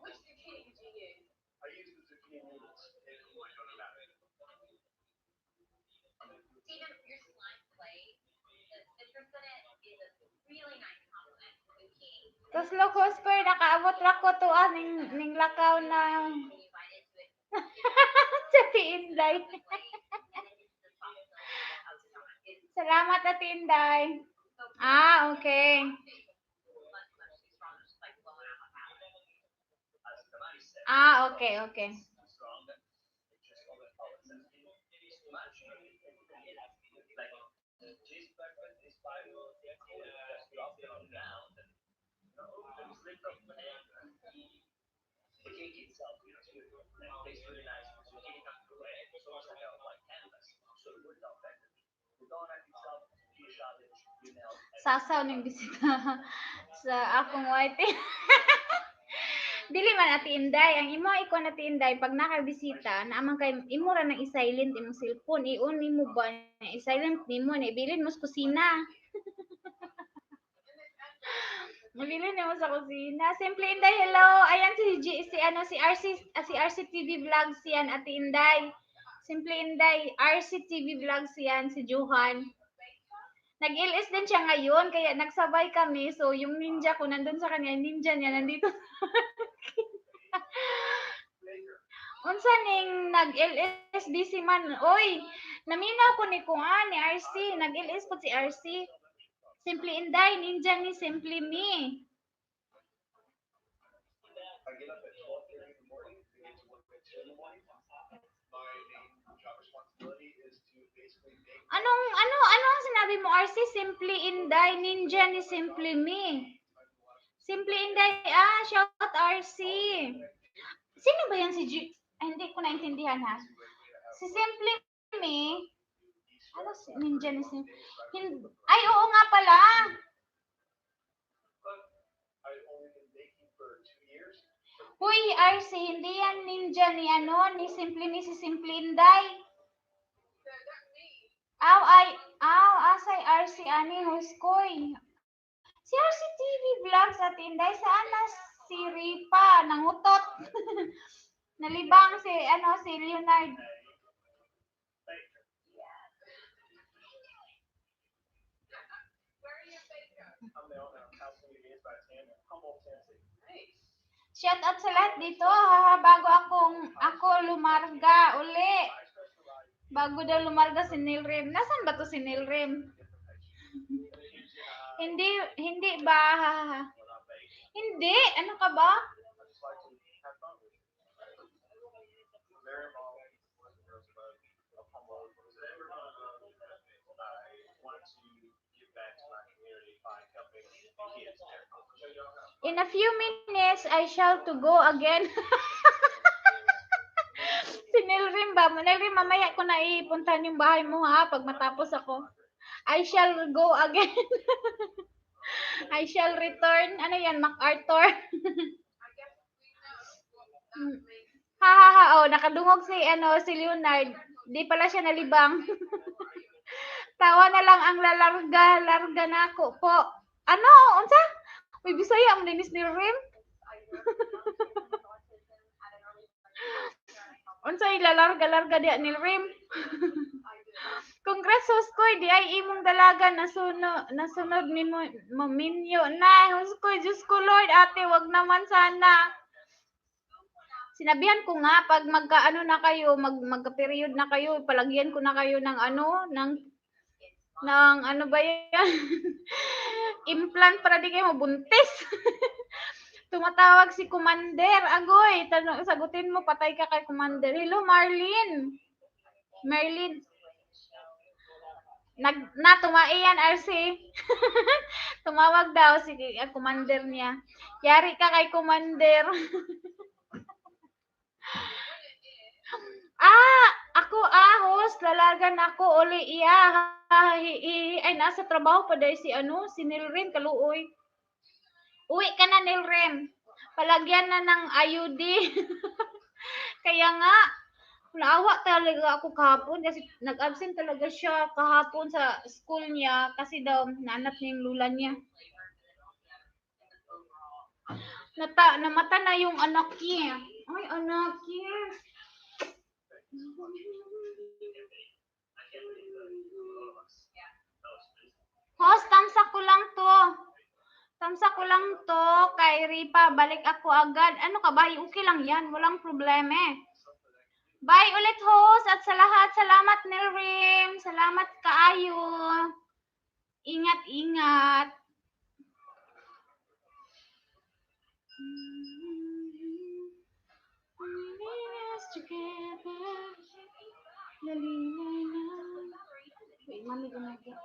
Which zucchini did you use? I used the zucchini noodles in my donut batter. Stephen, your slime glaze, the citrus in it is a really nice compliment to zucchini. Tapos locos ko, nakaabot ra ko to ning lakaw na When you bite into it, sa Tiinday. the glaze, and then it's the soft filling of the donut. It's Salamat, Ate Inday. so Okay. much, much too strong, just like blowing out my palate. As Tamari said, Okay. too strong. It just overpowers everything. It is too much. Like, cheese breakfast is fine. Just drop it on the ground. And, then slip off the hand. The cake itself, it's good. And it tastes really nice. The zucchini comes through and it's almost like a white canvas. So it works out better. The donut itself, zucchini shallot, you nailed it. Sasaw ning bisita sa akong white. Dili man, Ate Inday, ang imo iko na Ate Inday pag nakabisita na amang kay imo ra nang i-silent imong cellphone, i-on nimo ba na i-silent nimo na ibilin mo sa kusina. Mabilin nimo sa kusina. Simply Inday, hello. Ayan si RC TV Vlogs yan, Ate Inday. Simply Inday, RC TV Vlogs yan, si Johan. Nag-LS din siya ngayon, kaya nagsabay kami. So, yung ninja ko nandun sa kanya, ninja niya nandito. Unsa ning nag-LS busy man. Oy, naminaw ko ni Kuan ni RC. Nag-LS po si RC. Simply Inday, ninja ni Simply Me. I get up at 12:30 in the morning to get to work at 2 in the morning. My main job responsibility is to basically make Ano ang sinabi mo, RC? Simply Inday, ninja ni Simply Me. Simply Inday, shout out RC. Sino ba yan si hindi ko naintindihan ha. Si Simply Me, ano si ninja ni Simply? Ay, oo nga pala. I've only been baking for 2 years. Huy, RC, hindi yan ninja ni ni Simply Me, si Simply Inday. Asay RC ani huskoy. Si RC TV Vlogs at Inday, saan na si Ripa nangutot? Nalibang si Leonard. I'm the owner of House Media by Tam in Humboldt, Tennessee. Shout out sa lahat dito, bago ako lumarga uli. I specialize Bago daw lumarga si Nilrem. Nasaan ba to si Nilrem? Hindi ba? Hindi, ano ka ba? I just like to have fun with it. Very involved with the girls of Humboldt. I wanted to give back to my find helping kids there. In a few minutes, I shall to go again. Si Nilrim ba? Nilrim, mamaya ko na ipuntahan yung bahay mo ha, pag matapos ako. I shall go again. I shall return. Ano yan, MacArthur? Ha ha ha, oh, nakadungog si Leonard. Di pala siya nalibang. Tawa na lang ang lalarga na ako po. Ano? Unsa? Uy, Bisaya ang dinis ni Rim. Unsa ilalarga-larga diya ni Rim? Congrats Huskoy, di ay imong dalaga nasunod ni mo minyo na. Huskoy, Diyos ko Lord, ate, wag naman sana. Sinabihan ko nga, pag magka-ano na kayo, magka-period na kayo, palagyan ko na kayo ng ano ba yan? Implant para di kayo mabuntis. Tumatawag si Commander. Agoy, sagutin mo, patay ka kay Commander. Hello, Marlene. Marlene. Tumaiyan, RC. Tumawag daw si Commander niya. Yari ka kay Commander. Ako host, lalagan ako uli iya. Ay nasa trabaho pa dahil si Nilrem kaluoy. Uwi ka na Nilrem. Palagyan na ng IUD. Kaya nga naawa talaga ako kahapon kasi nag-absent talaga siya kahapon sa school niya kasi daw naanap niya yung lula niya. Namata na yung anak niya. Ay, anak niya. Host, tamsak ko lang to. Tamsak ko lang to kay Ripa. Balik ako agad. Ano ka ba? Okay lang yan. Walang problema. Bye ulit, host. At sa lahat, salamat, Nilrim. Salamat kaayo. Ingat-ingat. Wait, mami, gumagay.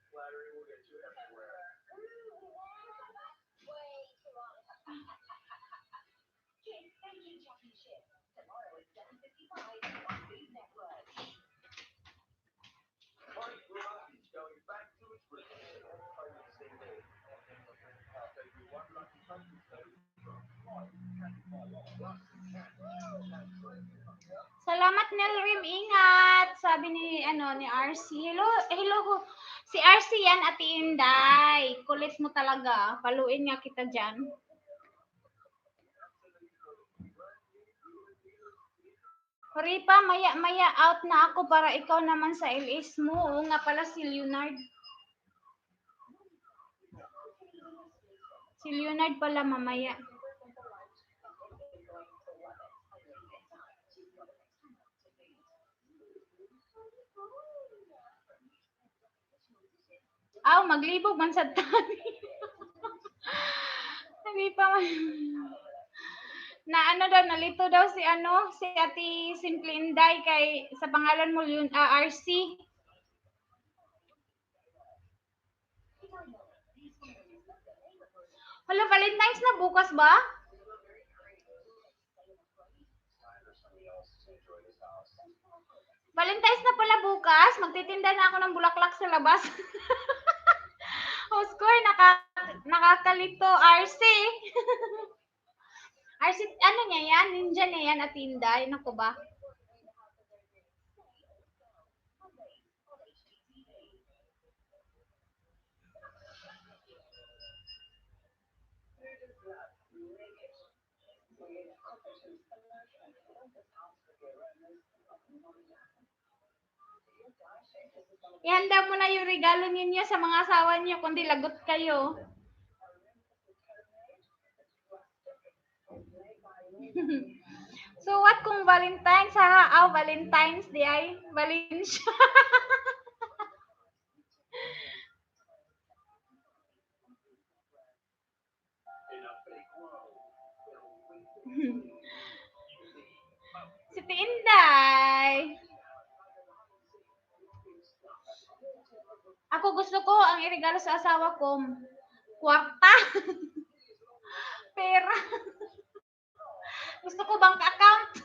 Flattery will get you everywhere. Going back to its roots. One lucky country Salamat Nilrim, ingat. Sabi ni RC. Hello. Si RC yan, Ate Inday. Kulit mo talaga. Paluin nga kita diyan. Ripa, maya out na ako para ikaw naman sa LS mo. Oo nga pala si Leonard. Si Leonard pala mamaya. Maglibog man sa tani. Hindi pa man. Nalito daw si Ate Simple Inday kay sa pangalan mo yun, RC. Hala, Valentine's na bukas ba? Valentine's na pala bukas. Magtitinda na ako ng bulaklak sa labas. Huskoy, nakakalito, RC. RC, ano niya yan? Ninja niya yan at Inday. Naku ba? Ihanda mo na yung regalo ninyo sa mga asawa niyo kundi lagot kayo. So what kung Valentine's ha? Valentine's di ay Valencia. Si Tinday. Ako gusto ko, ang iregalo sa asawa ko, kwarta. Pera. Gusto ko bank account.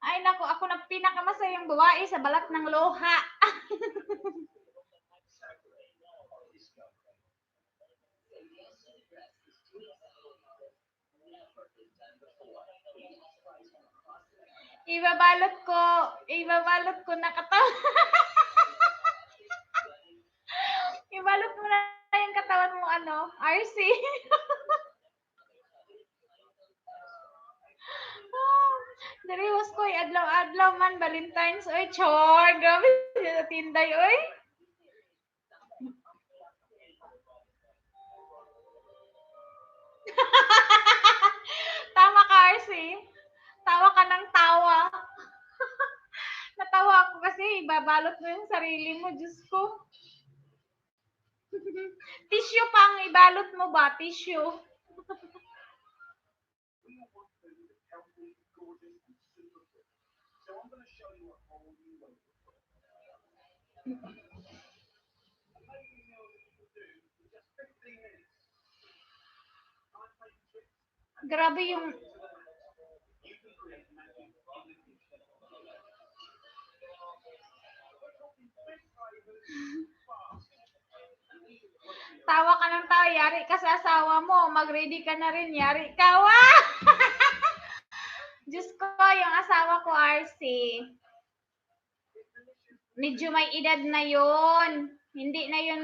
Ay nako, ako na pinakamasayang babae sa balat ng loha. Ibabalot ko na katawan. Ibalot mo na yung katawan mo, RC. Dari was ko, adlaw-adlaw man, Valentine's, oy, chor, grabe, sa tinday, oy. Tama ka, RC. Tawa ka ng tawa. Natawa ako kasi ibabalot mo yung sarili mo, Diyos ko. Tissue pang ibalot mo ba? Tissue. So I'm going to show you a whole new way. Amazing meals that you can do in just 15 minutes. Nice making tricks. Grabe yung... You can create magic in the kitchen. We're talking quick flavors, fast. Tawa ka ng tawa, yari ka sa asawa mo. Mag-ready ka na rin, yari ka. Wah! Diyos ko, yung asawa ko, RC. Medyo may edad na yon. Hindi na yun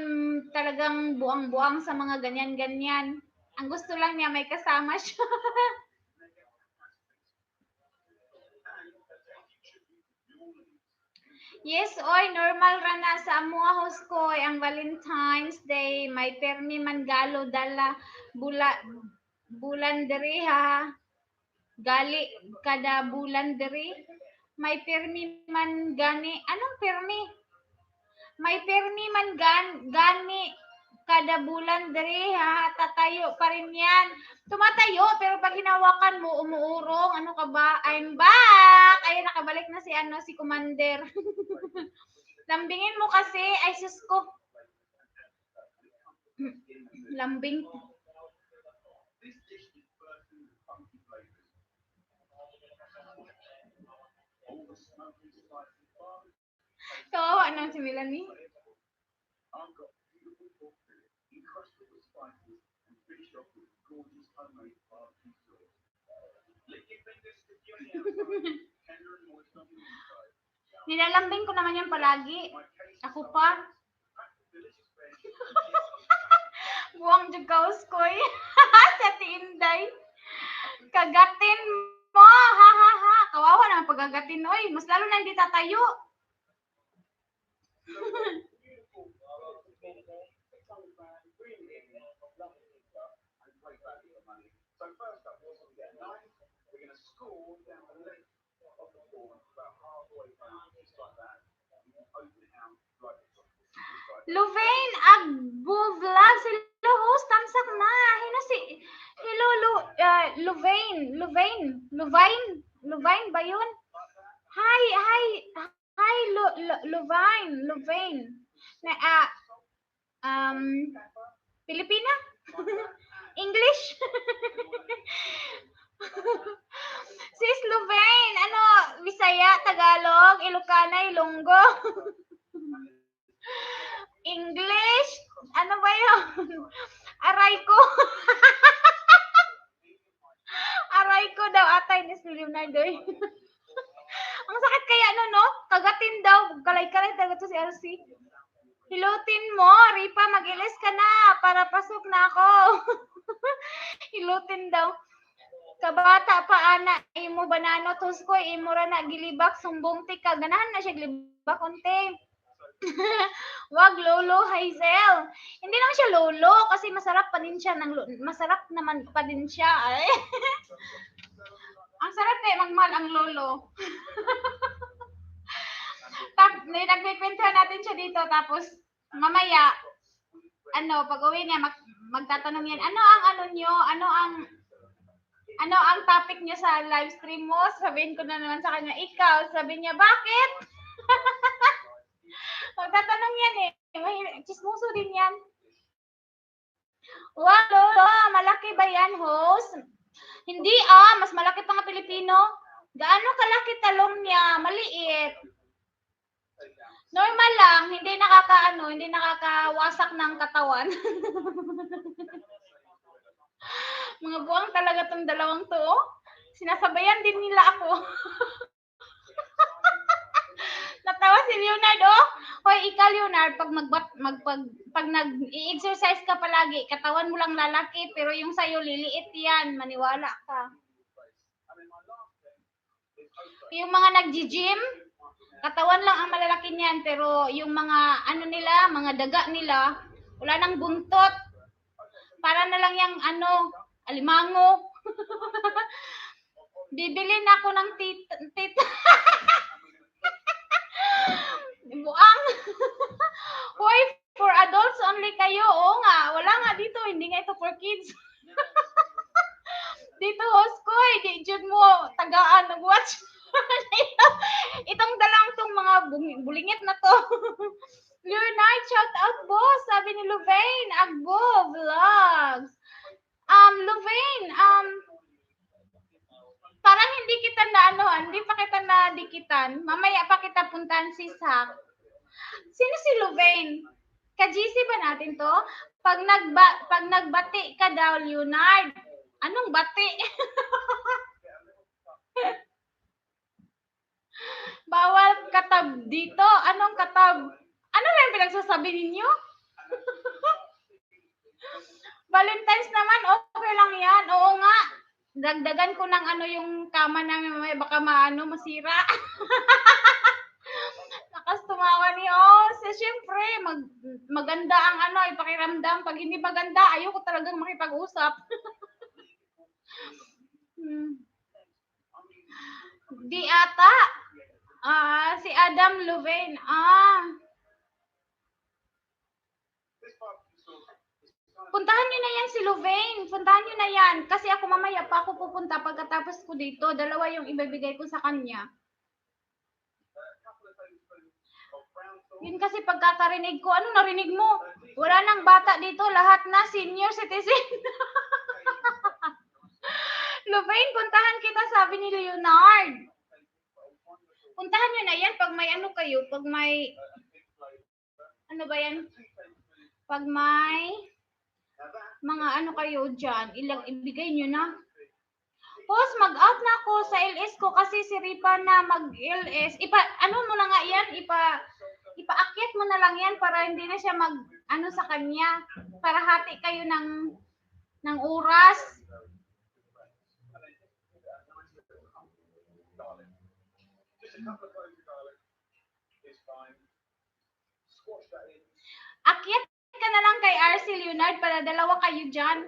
talagang buang-buang sa mga ganyan-ganyan. Ang gusto lang niya, may kasama siya. Yes, oy, normal ra na sa amuha host ko ang Valentine's Day. May permi man galo dala bulan diri ha. Gali kada bulan diri. May permi man gani. Anong permi? May permi man gani kada bulan diri ha. Tatayo pa rin yan. Tumatayo pero pag hinawakan mo umuurong. Ano ka ba? I'm back. Ay nakabalik na si Commander. Lambingin mo kasi. Ay sus ko. Lambing. This dish is bursting with funky flavors. All the smoky, spicy barbecue. Kawawa naman si Melanie. I've got beautiful pork fillet, encrusted with spices, and finished off with gorgeous homemade barbecue sauce. Lick your fingers, stick your outside, tender and moist on the inside. Nilalambing ko naman yan palagi. My case Ako pa. packed with delicious veg. Buwang jugaws ko eh. Sa Tinday. Kagatin mo. Ha ha ha. Kawawa naman pagagatin. Oy, mas lalo na hindi tatayo. And great value for money. So first up, we're going to get a knife. We're going to score down the length of the form, about halfway down, just like that. You can open it out like this. Just like that. Louvain Agbo-Vlog. Hello host. Tamsak na. Hello Louvain ba yun? Hi Louvain. Pilipina? English? Sis Louvain, Bisaya, Tagalog, Ilocana, Ilonggo. English? Ano ba yun? Aray ko. Aray ko daw atay ni Leonardo. Ang sakit kaya no? Kagatin daw. Kalay-kalay talaga to si RC. Hilutin mo. Ripa, mag-ilis ka na. Para pasok na ako. Hilutin daw. Kabata pa, ana. Imo banano. Tuskoy. Imo ra na gilibak. Sumbong tika. Ganahan na siya gilibak. Konti. Wag lolo Hazel. Hindi naman siya lolo. Kasi masarap pa din siya. Masarap naman pa din siya. Ay. Ang sarap magmahal ang lolo. Nagpipintuhan natin siya dito. Tapos, mamaya, pag uwi niya, magtatanong yan, ano ang Ano ang topic niya sa live stream mo? Sabihin ko na naman sa kanya, ikaw. Sabi niya, bakit? Magtatanong yan eh. Chismoso din yan. Wow, lolo, malaki ba yan, host? Hindi mas malaki pa nga Pilipino. Gaano kalaki talong niya? Maliit. Normal lang, hindi nakakawasak ng katawan. Mga buwang talaga tong dalawang to. Sinasabayan din nila ako. Natawa si Leonard, Hoy, ikaw Leonard, pag nag-i-exercise ka palagi, katawan mo lang lalaki, pero yung sa'yo liliit yan, maniwala ka. Yung mga nag-gym, katawan lang ang malalaki niyan, pero yung mga mga daga nila, wala nang buntot. Para na lang yung alimango. Bibili na ako ng buang. Hoy, for adults only kayo. Oo nga, wala nga dito. Hindi nga ito for kids. Dito, host ko, di dyan mo tagaan nag-watch. Itong tong mga bulingit na to. Leonard, shout out boss. Sabi ni Louvain, Agbo, vlogs. Louvain, parang hindi kita hindi pa kita nadikitan. Mamaya pa kita puntahan si Sak. Sino si Louvain? Ka-GC ba natin to? Pag nagbati ka daw, Leonard. Anong bati? Bawal katab dito. Anong katab? Ano ba yung pinagsasabi ninyo? Valentine's naman, okay lang yan. Oo nga. Dagdagan ko ng yung kama namin mamaya baka masira. Lakas tumawa ni siyempre, maganda ang ipakiramdam. Pag hindi maganda, ayoko talagang makipag-usap. Di ata. Si Adam Louvain. Puntahan nyo na yan si Louvain. Puntahan nyo na yan. Kasi ako mamaya pa ako pupunta pagkatapos ko dito. Dalawa yung ibibigay ko sa kanya. Yun kasi pagkakarinig ko, ano narinig mo? Wala nang bata dito. Lahat na senior citizen. Louvain, puntahan kita, sabi ni Leonard. Puntahan nyo na yan pag may kayo. Pag may, ba yan? Pag may mga kayo dyan, ibigay nyo na. Boss, mag-out na ako sa LS ko kasi si Ripa na mag-LS. Mo na nga yan, ipaakyat mo na lang yan para hindi na siya sa kanya. Para hati kayo ng oras. Akyat ka na lang kay RC Leonard para dalawa kayo dyan.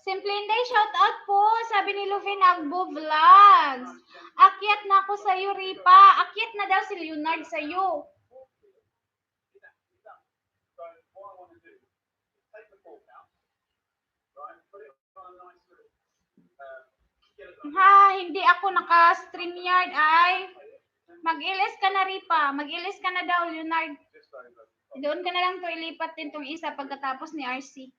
Simple Inday, shout out po. Sabi ni Louvain Agbo Vlogs. Akyat na ako sa'yo, Ripa. Akyat na daw si Leonard sa'yo. Hindi ako naka-StreamYard ay. Mag-LS ka na, Ripa. Mag-LS ka na daw, Leonard. Doon ka na lang to ilipat din tong isa pagkatapos ni RC.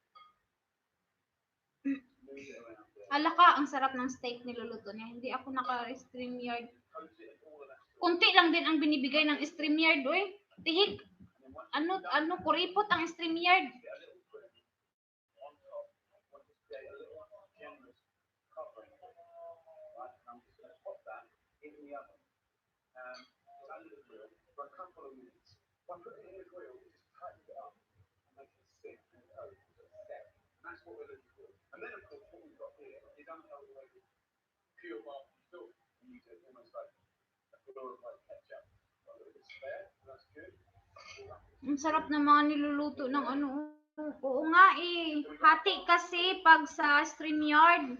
Ala ka, ang sarap ng steak niluluto niya. Hindi ako naka-StreamYard. Kunti lang din ang binibigay ng StreamYard, oy. Tihik. Kuripot ang StreamYard. And then, of course, what we've got here is unhealthy pure barbecue sauce. You use it almost like a glorified ketchup. It's there, that's good. Ang sarap ng mga niluluto ng Oo nga eh. Hati kasi pag sa StreamYard.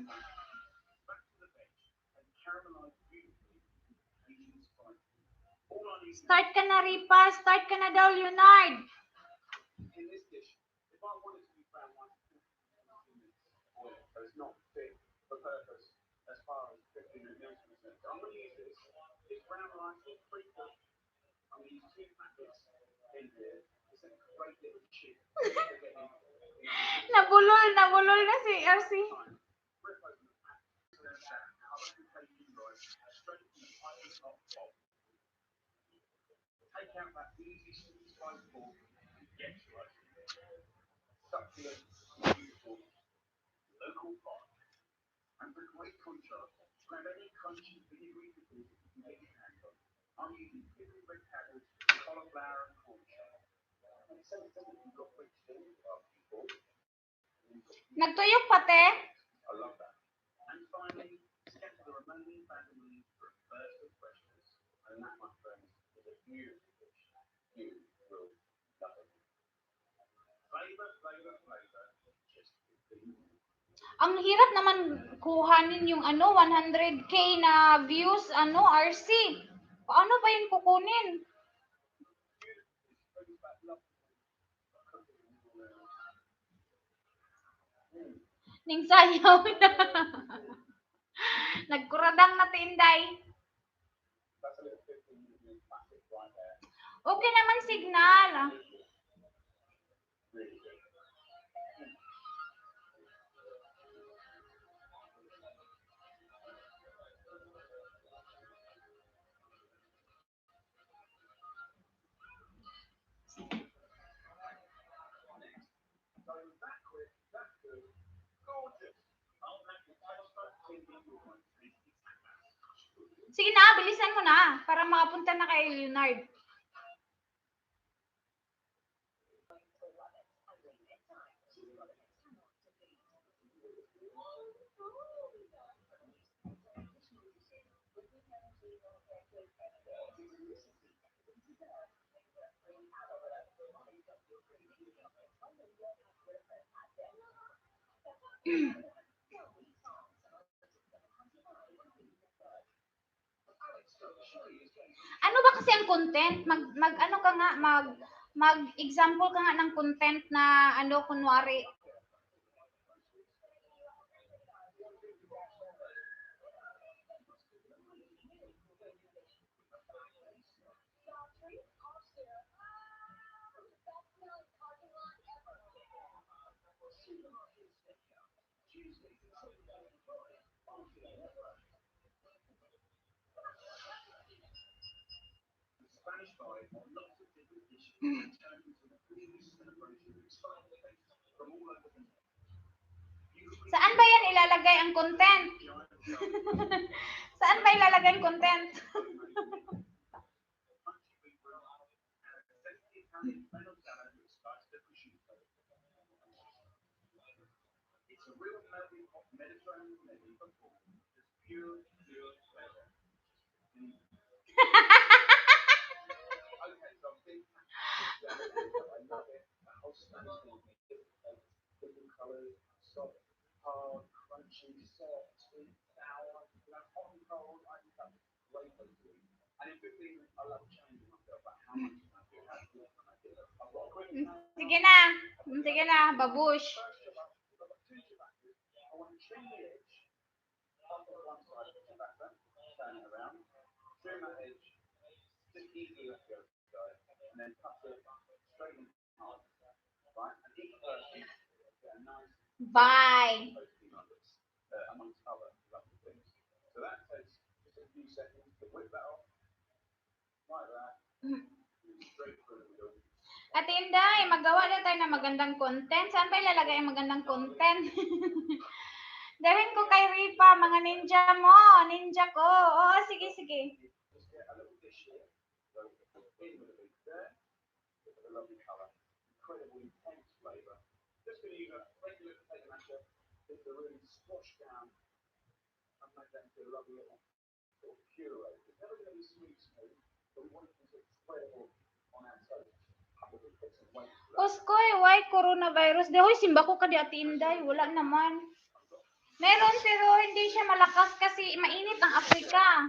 All I need Start ka na, Ripa. Start ka na daw, Leonard. in this dish, if I wanted to be brown rice, oil, so it's not fit for purpose as far as 15-minute meals are concerned. So I'm going to use this brown rice, it's pre-cooked. I'm going to use 2 packets in here. It's a great little chip. Nabulol na si RC. Rip open the pack, so there's that. Now I reckon take you guys straight from the piping hot pot. Take out that easy spice ball and get to it. Succulent, beautiful, local pot. And for great contrast, grab any crunchy, vinegary pickles you can get your hands on. I'm using pickled red cabbage, cauliflower, and cornchowder. And so you've got rich things like people. Nagtuyok pa, te. I love that. And finally, scatter the remaining family for a burst of freshness. And that, my friends, is a beautiful dish. You will love it. Flavor, flavor, flavor. Just 15 minutes. Ang hirap naman kuhanin yung 100k na views, RC. Paano ba yun kukunin? Ning sayaw na. Nagkuradang na tinday. That's a little 15-minute classic right there. Okay naman signal. Really good. So that quick, that's good. Gorgeous. I'll have to telescope TV with my tasty tapas. Sige na, bilisan mo na para makapunta na kay Leonard. Ano ba kasi ang content? Ano ka nga, mag-example ka nga ng content na kunwari. Spanish vibe on lots of different dishes and turn into a really celebration of exciting events from all over the world. Saan ba yan ilalagay ang content? Saan ba ilalagay ang content? It's a real melting pot Mediterranean menu for four. Just pure flavor. Okay, so I'm big I love it. The whole Spanish thing, different colours, soft, hard, crunchy, soft, sweet, sour, hot and cold. I just have great food. And in 15 minutes, I love changing myself about how much I do, how to do it, and I do it. I've got a quick Sige na, babush. first chibak, I've got 2 chibakas. I want to trim the edge off of one side of the chibaka, turn it around, trim that edge, just easily let go, and then cut it straight in half, right? And each person get a nice Bye. toasty nuggets, amongst other lovely things. So that takes just a few seconds to whip that off, like that, straight through the middle. Ate Inday, magawa na tayo ng magandang content. Saan ba ilalagay ang magandang content? Dawin ko kay Ripa, mga ninja mo, ninja ko. Oo, sige. Just get a little dish here, so in with a big there, with a lovely colour, incredible intense flavour. Just going to use a regular potato masher, just to really squash down and make that into a lovely little sort of puree. It's never going to be sweet smooth, but we want it to be spreadable on our toast. We'll put some weight to that. Uskoy, why coronavirus? Hoy, simba ko ka di Ate Inday. Wala naman. Meron pero hindi siya malakas kasi mainit ang Afrika.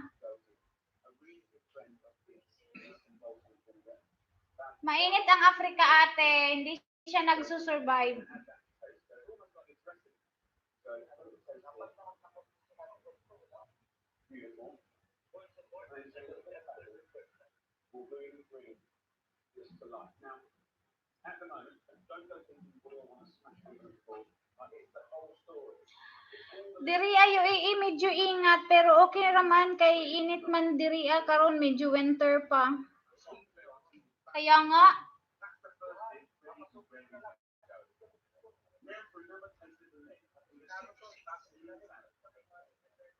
A really good blend of this. Mainit ang Africa, ate. Hindi siya nagsusurvive. Beautiful. Just for life. Now, at the moment, don't go thinking we all want to smash people in the ball. It's the whole story. Diri ayo medyo ingat pero okay raman kay init man diri karon medyo winter pa. Kaya nga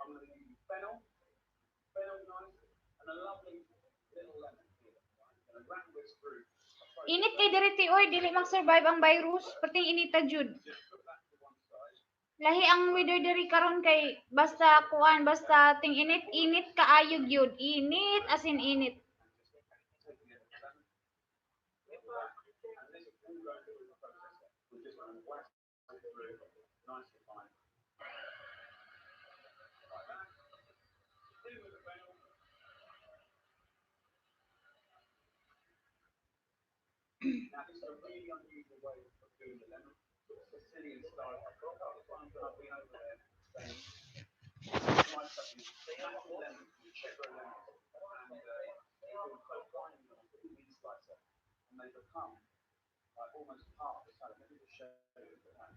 I'm going to use fennel, nice, and a lovely little lemon here. I'm going to rattle this through. init kay diri ti oy dili mag-survive ang virus pati inita jud. Lahi ang weather diri karon kay basta kuan basta ting init kaayo gyud. Init as in init. Now, this is a really unusual way of doing the lemon, sort of Sicilian style. That's why I've been over there saying, try something natural lemon, cheddar lemon, and people put lime on the meat slicer, and they become like almost part of the salad. Let me just show you that.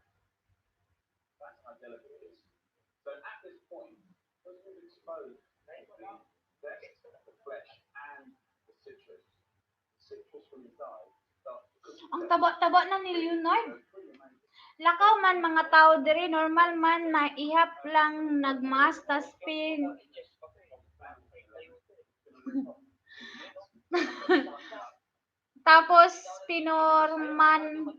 That's how delicate it is. So at this point, once we've exposed the zest, the flesh, and the citrus from inside, Ang taba-taba na ni Leonard. Lakaw man mga tao diri normal man na ihap lang nagmas tas pin. Tapos pinorman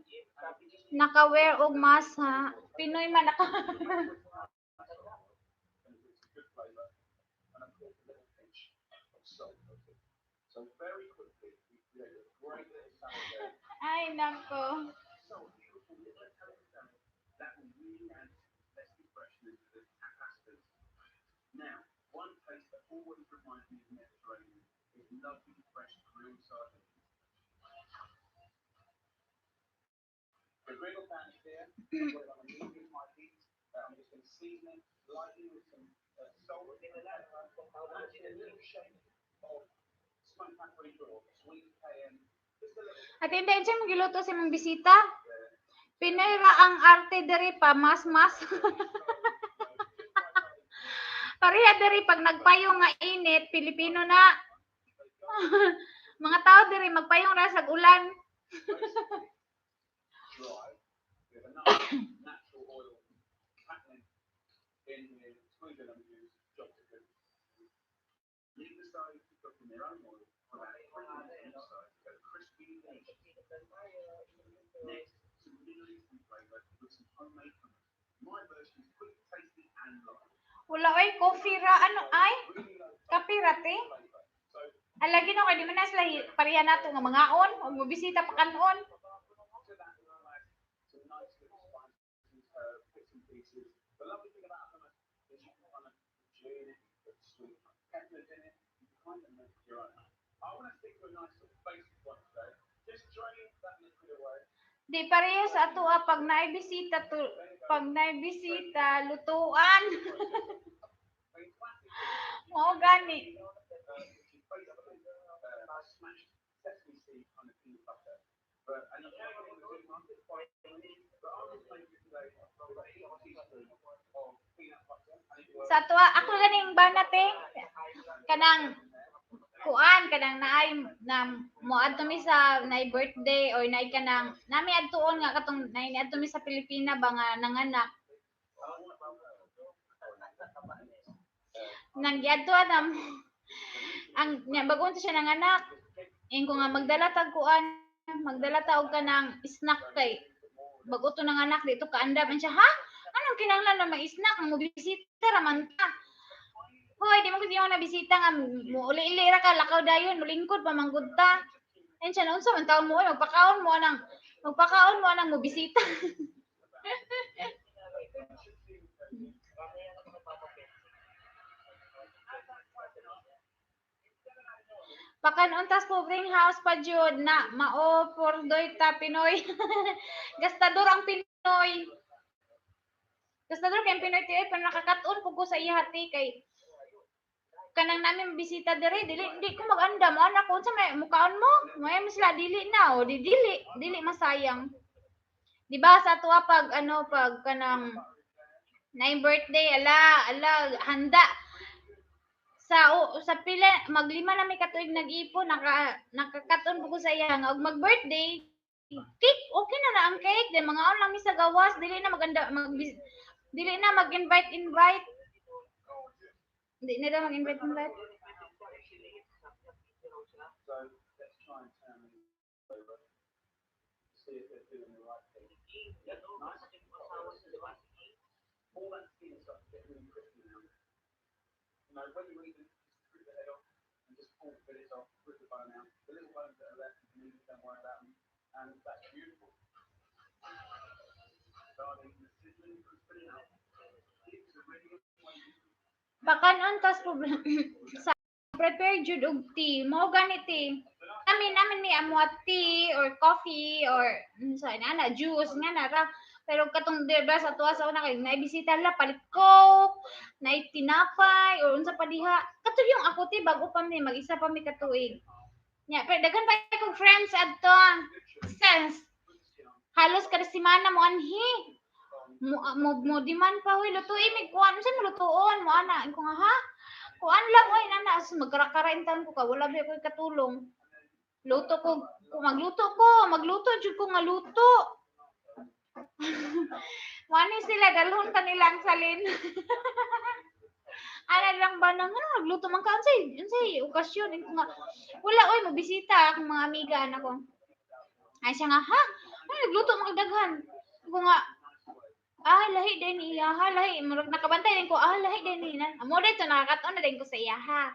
naka-wear og mask ha. Pinoy man naka So very quickly, we create a great little salad. Ay nako. So beautiful little salad that will really add zesty freshness to the pastas. Now, one taste that always reminds me of Mediterranean is lovely fresh grilled sardines. The griddle pan is here. I've got it on a medium high heat. I'm just going to season it lightly with some salt and actually a little shake of smoked paprika or sweet cayenne. At hindi siya magiluto sa mong bisita. Pinoy ra ang arte diri pa mas. Pareha diri pag nagpayong nga init, Pilipino na. Mga tao diri magpayong ra sa ulan. Dry with enough natural oil happening in the squeeze lemon juice, chopped it good. Leave the sides to cook in their own oil for about 3 minutes each side to go crispy and next, some minerally sweet flavor with some homemade hummus. My version is quick, tasty and light. Wala oy coffee ra ano ay? Kape ra te. Alagi no kay di man na sila pareha nato nga mangaon o mobisita pa kanon. The lovely thing about hummus is you can kind of tune it, put sweet peppers in it, you kind of make your own. I want to stick to a nice sort of basic one today. Just drain that liquid away. Di pareha sa ato pag naibisita lutuan. Mo gani. Smashed sesame seed kind of peanut butter. But and you can get it in the supermarket quite easily. But I was making today a teaspoon of peanut butter. Sa ato ako ganing banate kanang kuan kanang naay na mo adto mi sa naay birthday or naay kanang nami adtuon nga katong naay adto mi sa Pilipina ba nga nanganak. Nagyadtuan na ang bagon siya nanganak. Ingo nga magdala tag kuan, magdala ta og kanang snack kay bago to nanganak dito kaanda man siya ha. Anong kinahanglan na ma-snack mo bisita ra man ta. Hoy, di mo kasi yung nabisita nga muuli-ili ra ka lakaw dayon mulingkod pa manggod ta. Ayun siya unsa man taon mo magpakaon mo nang mo bisita. Pakanon tas pobreng house pa jud na mao pordoy ta Pinoy. Gastador ang Pinoy. Gastador kay ang Pinoy tiay pa nakakaton pug ko sa ihati kay kanang namin bisita dire dili ko mag-andam ana ko unsa may mukaon mo may sila dili na o dili masayang di ba sa tuwa pag ano pag kanang na birthday ala handa sa pila maglima na may katuig nag-ipon nakakaton ko sa iya og mag birthday cake okay na ang cake then mga on lang mi sa gawas dili na maganda dili na mag-invite Hindi na daw mag-invite. So let's try and turn them over, see if they're doing the right thing. Nice. All that skin stuff gets really crispy now. You know, when you eat it, just strip the head off and just pull the bits off, rip the bone out. The little bones that are left, you can eat, don't worry about them. And that's beautiful. Starting the sizzling from spinning out. It's a really good way to Bakanon tas sa prepare jud og tea. Mao ganiti. Namin mi amwa tea or coffee or sa ana juice nga na ra. Pero katong diba sa tuwa sa una kay naibisita la palit coke, na tinapay or unsa pa diha. Kato yung ako ti bago pa mi mag-isa pa mi katuig. Nya, pero daghan pa kong friends adto. Sense. Halos kada semana mo anhi. Mo diman pa huy lutuin mig kuan unsa mo lutuon mo ana ko nga ha kuan lang oy nana magkara-karain tan ko ka wala ba ko katulong luto ko magluto jud ko nga luto Mani sila dalhon pa nila ang salin ana lang ba nang nagluto man ka unsay okasyon ko nga wala oy mobisita akong mga amiga ana ko ay siya nga ha ay nagluto man daghan ko nga lahi din iya ha lahi murag nakabantay din ko lahi din ni amo dito nakakaton na din ko sa iya ha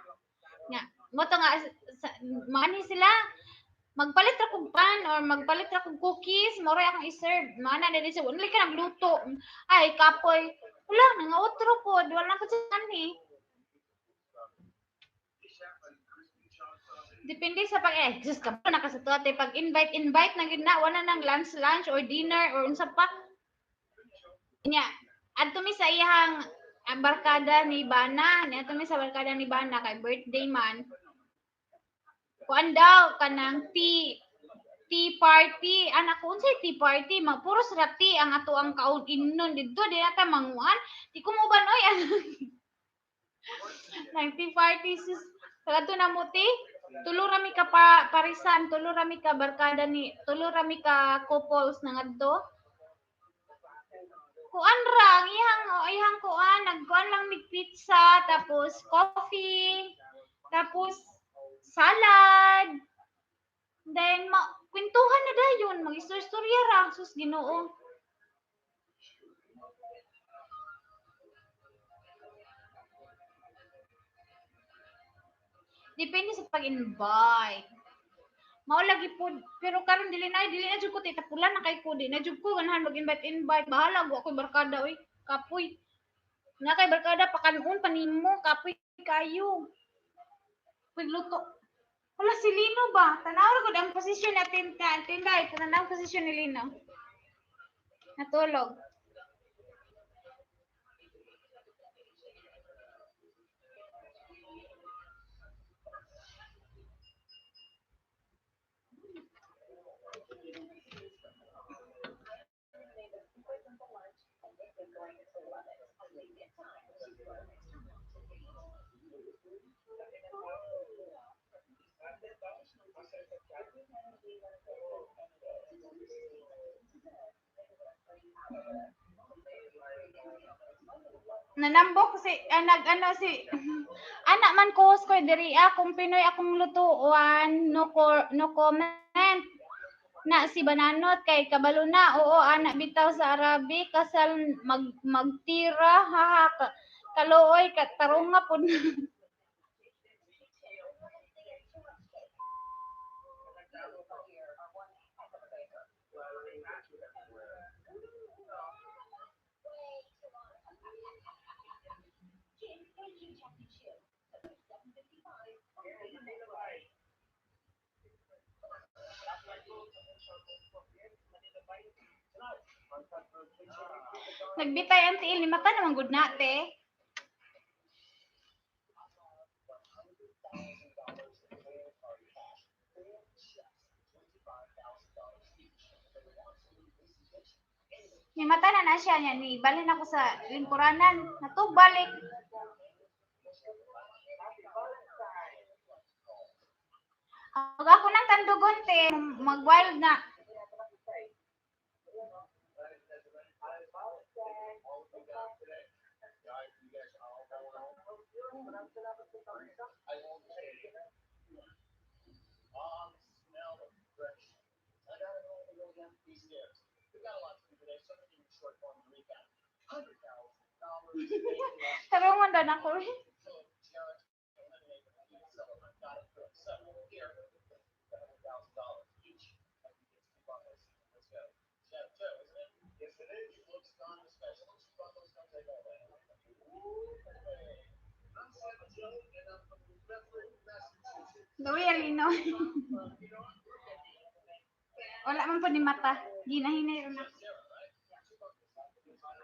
nga mo to nga maani sila magpalit ra kog pan or magpalit ra kog cookies mo ra akong i-serve mana din sa wala ka nagluto ay kapoy wala nga otro po wala ko sa kanhi depende sa just ka na ka sa tuwate pag invite na gid na wala nang lunch or dinner or unsa pa nya adto mi sa iyang barkada ni Bana adto mi sa barkada ni Bana kay birthday man kuan daw kanang tea party anak ko unsay tea party puros ra tea ang ato ang kaon innon didto di ata manguan di ko mo ban oy nang tea party sis kadto na mo tea tulo ra mi ka parisan tulo ra mi ka barkada ni tulo ra mi ka couples na ngadto kuan ra iyang kuan nagkuan lang mig pizza tapos coffee tapos salad then kwentuhan na dayon mag-istorya ra sus Ginoo depende sa pag-invite mao lagi po pero karon dili na jud ko tapulan na kay ko di na jud ko ganahan mag-invite bahala go ako barkada oy kapoy na kay barkada pakanon panimo kapoy kayo pagluto wala si Lino ba tanaw ra gud ang posisyon natin tinday tanaw ang posisyon ni Lino natulog nanambok si nag-ano si anak man ko diri akong Pinoy akong lutuan no comment na si Bananot kay kabalo na oo anak bitaw sa Arabic kasal magtira haha kaluoy tarunga pud Nagbitay ang tiil ni mata naman good na te. Ni mata na siya niya ni balhin ako sa lingkuranan. Natug balik. Pag ako nang tandugon te, mag-wild na. Sabi mo doon ako. Gawin yung lino. Wala man po ni mata. Ginahinay rin ako.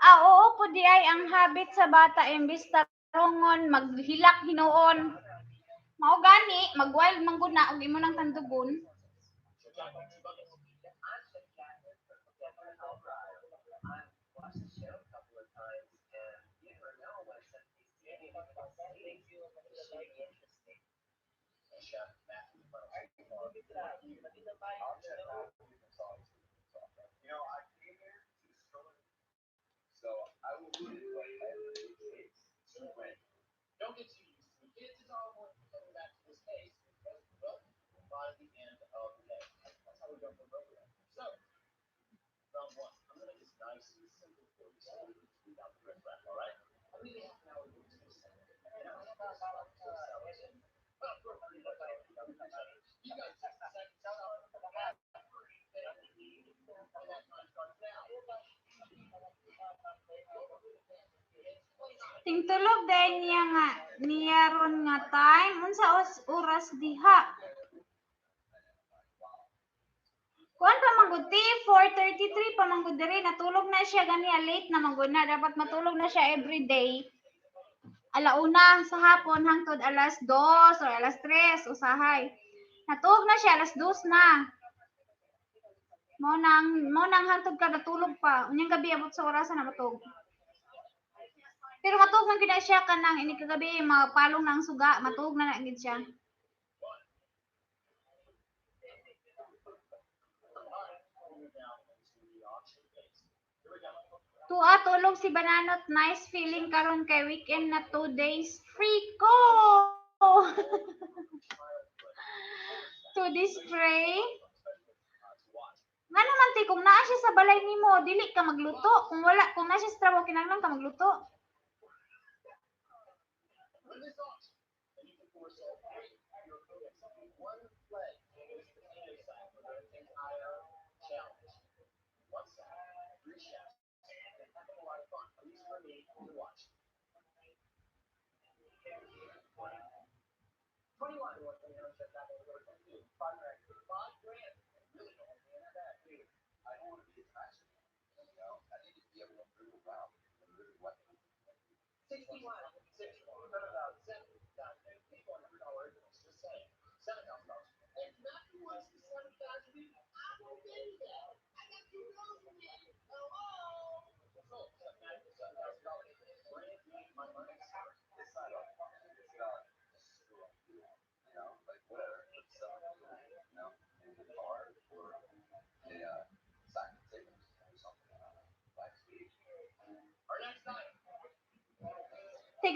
Oo po di ay ang habit sa bata imbis tarungon, maghilak hinuon. Mao gani, mag-wild man gud na og imo nang tandugon. You know, I came here to destroy. So I will do it like every case. Don't get too used to it. Kids is all going to be coming back to this case because well, by the end of the day. That's how we go from program. So, round one. I'm gonna make this nice and simple for you so we can tweet out the red flag, all right? I'm gonna half an hour to do this. And I'm gonna pass out to the sellers. But of course, you guys just a second. Tingtulog dahil niya ron nga time unsa oras diha. Kuan pa manggudi 4:33 pa manggud diri natulog na siya gani late na manggud na dapat matulog na siya every day. Alauna sa hapon hangtod alas 2 or alas 3 usahay. Natulog na siya alas 2 na. Mo nang hangtod ka natulog pa. Unyang gabi abot sa orasan na matulog. Pero matulog man gid siya kanang ini kagabi mapalong na ang suga, matulog na gid siya. Tuwa tulog si Bananot, nice feeling karon kay weekend na 2 days free ko. 2 days free. Nga naman ti kung naa siya sa balay nimo, dili ka magluto. Kung naa siya sa trabaho kinahanglan ka magluto.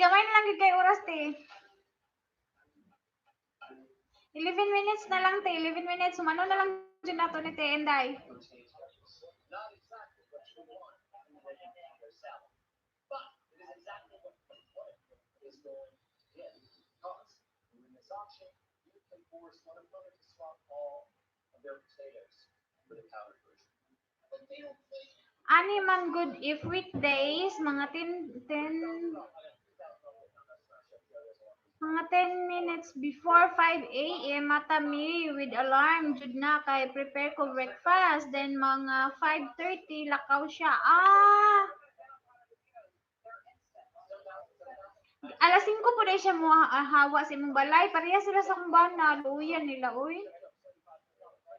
Gamay na lang gid kay oras te. 11 minutes na lang te, 11 minutes. Sumano na lang dyan nato ni te Enday. Ani man good if weekdays, mga 10 Mga 10 minutes before 5 a.m. mata mi with alarm jud na kay prepare ko breakfast. Then mga 5:30 lakaw siya. Alas 5 po dahil siya mo hawa sa imong balay. Pareha sila sa akong bana. Luyan nila, uy.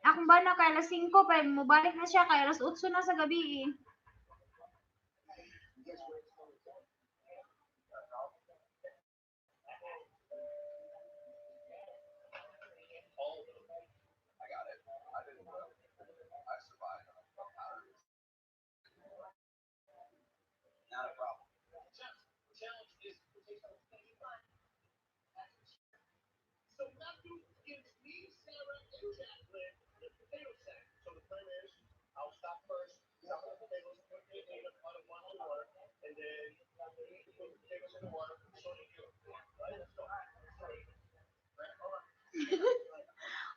Akong bana kay alas 5 pa mobalik na siya kay alas 8 na sa gabi. I got it. I've been well. I survived. Not a problem. Challenge is so Matthew gives me, Sarah, and Jacqueline the potato sack. So the plan is, I'll stop first, chop the potatoes, put them in a pot of boiling water, and then you put the potatoes in the water, so do you. Right? Let's go.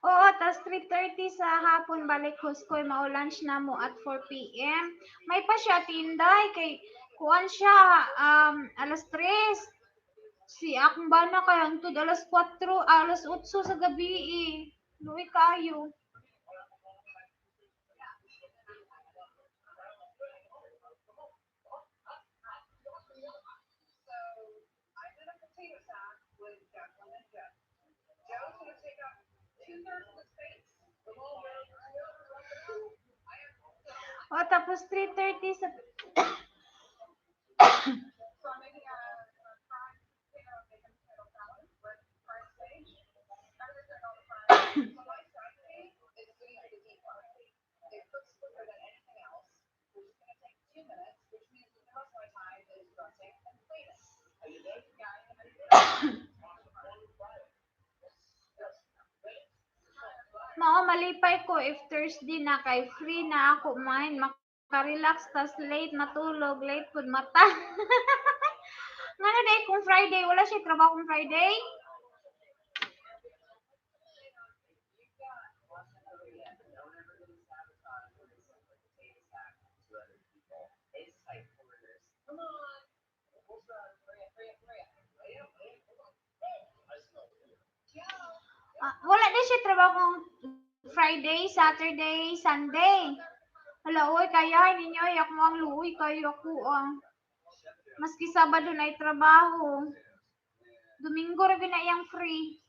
Oo, tas 3:30 sa hapon balik huskoy mao lunch na mo at 4 p.m. May pa siya tinday kay kuan siya alas 3. Si akong bana kay hangtod alas 4, alas 8 sa gabi eh. Luwi kayo. O tapos 3:30 sa mao malipay ko if Thursday na kay free na ako man maka-relax tas late matulog, late pud mata. Ngano day kung Friday wala siya trabaho kung Friday? Wala din siya trabaho kung Friday, Saturday, Sunday. Hala, oy, kaya ninyo, yak mo ang luoy, kayo ako, Maski Sabado na trabaho. Domingo rin na iyang free.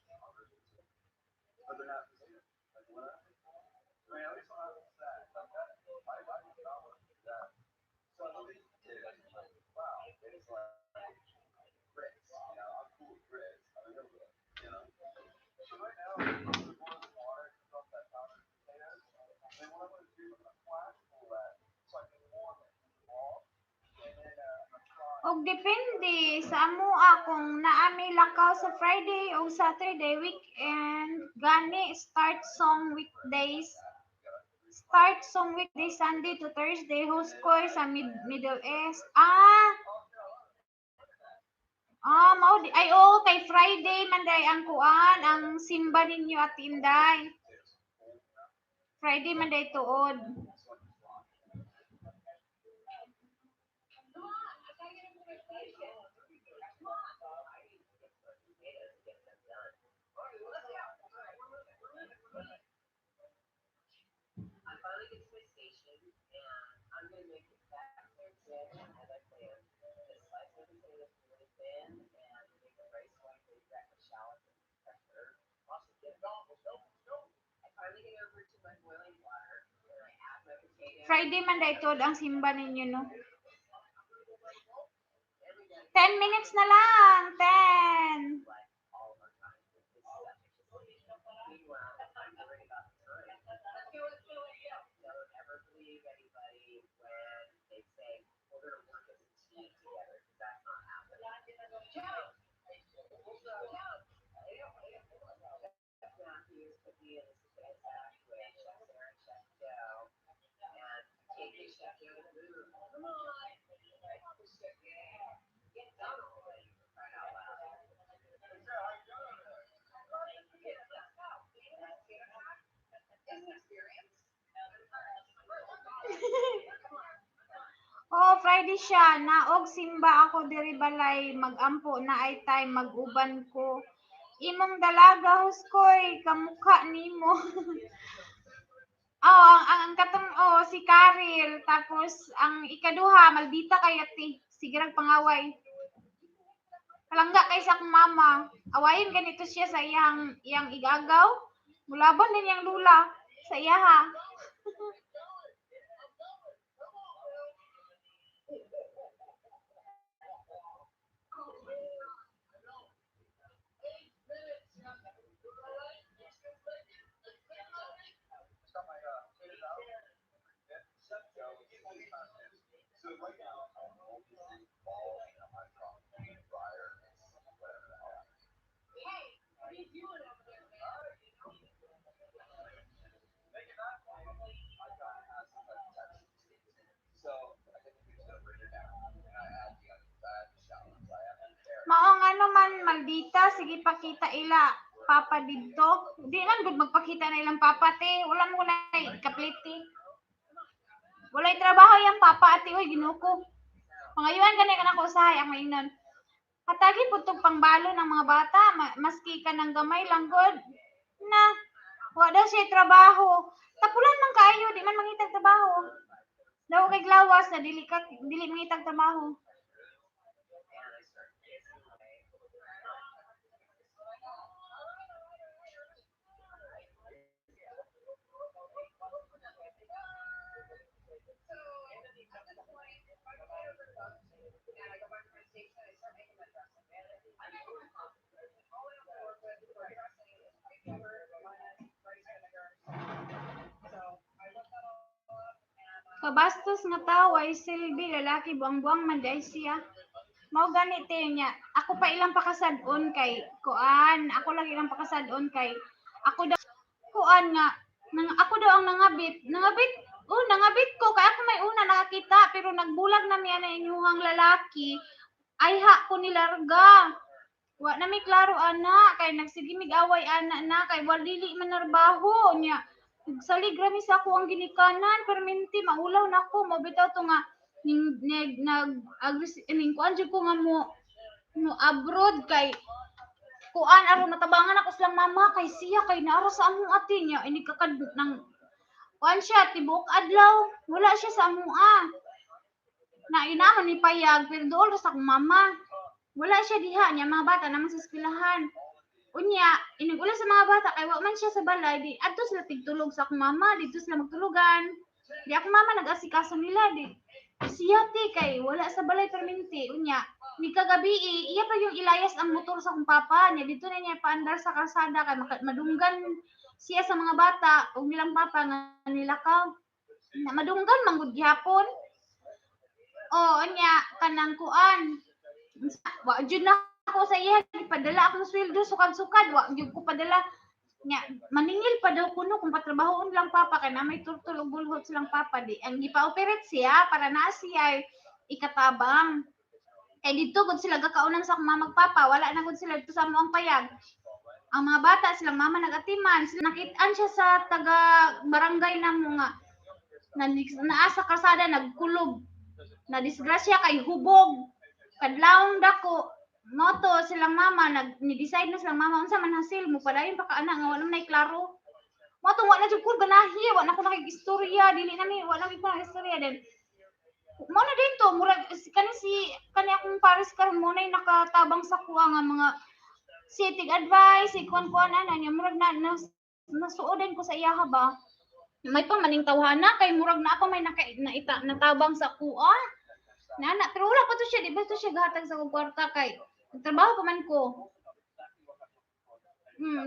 Og depende sa amoa kung naami lakaw sa Friday o Saturday weekend gani start song weekday Sunday to Thursday host ko sa Middle East mao di ay kay Friday man day ang kuan ang simba ninyo at Inday Friday man day tuod. Friday man day tuod ang simba ninyo no. 10 minutes na lang. 10. Oh, Friday Friday siya, naog simba ako diri balay, magampo na ay time maguban ko. Imong dalaga huskoy, kamukha nimo. Oh, ang katong si Karil, tapos ang ikaduha maldita kay ati, sige rag pangaway. Kalangga kay sa akong mama. Awayin ganito siya sa iyang igagaw. Mulaban din yang lula sa iyaha. So right now, I'm only involved in my company, buyer, whatever the hell. So I think we should bring it down. And I had the shower. So I have to care. Maong ano man maldita, sige pakita ila papa didto. Di man gud magpakita na ilang papa te, wala mo na kapliti. Walay trabaho yang papa ati oy ginuko. Pangayuan gani kana ko usahay ang maingon. Hatagi putog pangbalo ng mga bata, maski ka ng gamay lang god. Na wa daw siya trabaho. Tapulan man kaayo, di man mangitag trabaho. Daw kay glawas na dili mangitag trabaho. Kabastos nga tao ay silbi lalaki buang-buang man day siya. Mao gani te niya. Ako pa ilang pakasad-on kay kuan, ako lang ilang pakasad-on kay ako daw kuan nga ako daw ang nangabit. Nangabit ko kay ako may una nakakita pero nagbulag na miya na inyuhang lalaki. Ay ha ko nilarga. Wa na may klaro ana kay nagsigimig away ana na kay walili man narbaho niya. Salig rami sa ako ang ginikanan perminti maulaw na ko mo bitaw to nga ning kuan jud ko nga mo abroad kay kuan aron natabangan ako silang mama kay siya kay naara sa among ati niya ini kakad nang kuan siya tibok adlaw wala siya sa amoa na inaman ni payag pero dool sa akong mama wala siya diha niya mga bata naman sa eskwelahan. Unya, inigula sa mga bata kay wa man siya sa balay, di adto sila tigtulog sa akong mama, dito sila magtulugan. Di akong mama nag-asikaso nila di. Siya ti kay wala sa balay perminti. Unya, ni kagabi iya pa yung ilayas ang motor sa akong papa niya. Dito na niya paandar sa kalsada kay madunggan siya sa mga bata ug nilang papa nga nilakaw. Na madunggan manggud gihapon. Oh, unya kanang kuan. Wa jud na ako sa iya ipadala ako ng sweldo sukad-sukad wa gyud ko padala nya maningil pa daw kuno kung patrabahoon lang papa kay na may turtul ug bulhot silang papa di ang gipa-operate siya para naa siya ikatabang kay dito gud sila gakaunan sa akong mama magpapa wala na gud sila dito sa amoang payag ang mga bata silang mama nagatiman sila nakit-an siya sa taga barangay namo nga naa sa kasada nagkulob na disgrasya kay hubog kadlawong dako moto silang mama ni-decide na silang mama unsa man hasil mo padayon pa ka ana nga wala nay klaro moto wala jud ko ganahi wala ko nakig-istorya dili na mi wala ko nakig-istorya din mo na dito murag kani akong pares karon mo nay nakatabang sa kuha nga mga city advice kuan ana niya murag nasuoden ko sa iyaha ba may pa maning tawhana kay murag na ako may natabang sa kuha nana pero wala pa to siya di ba to siya gahatag sa kwarta kay trabaho pa man ko.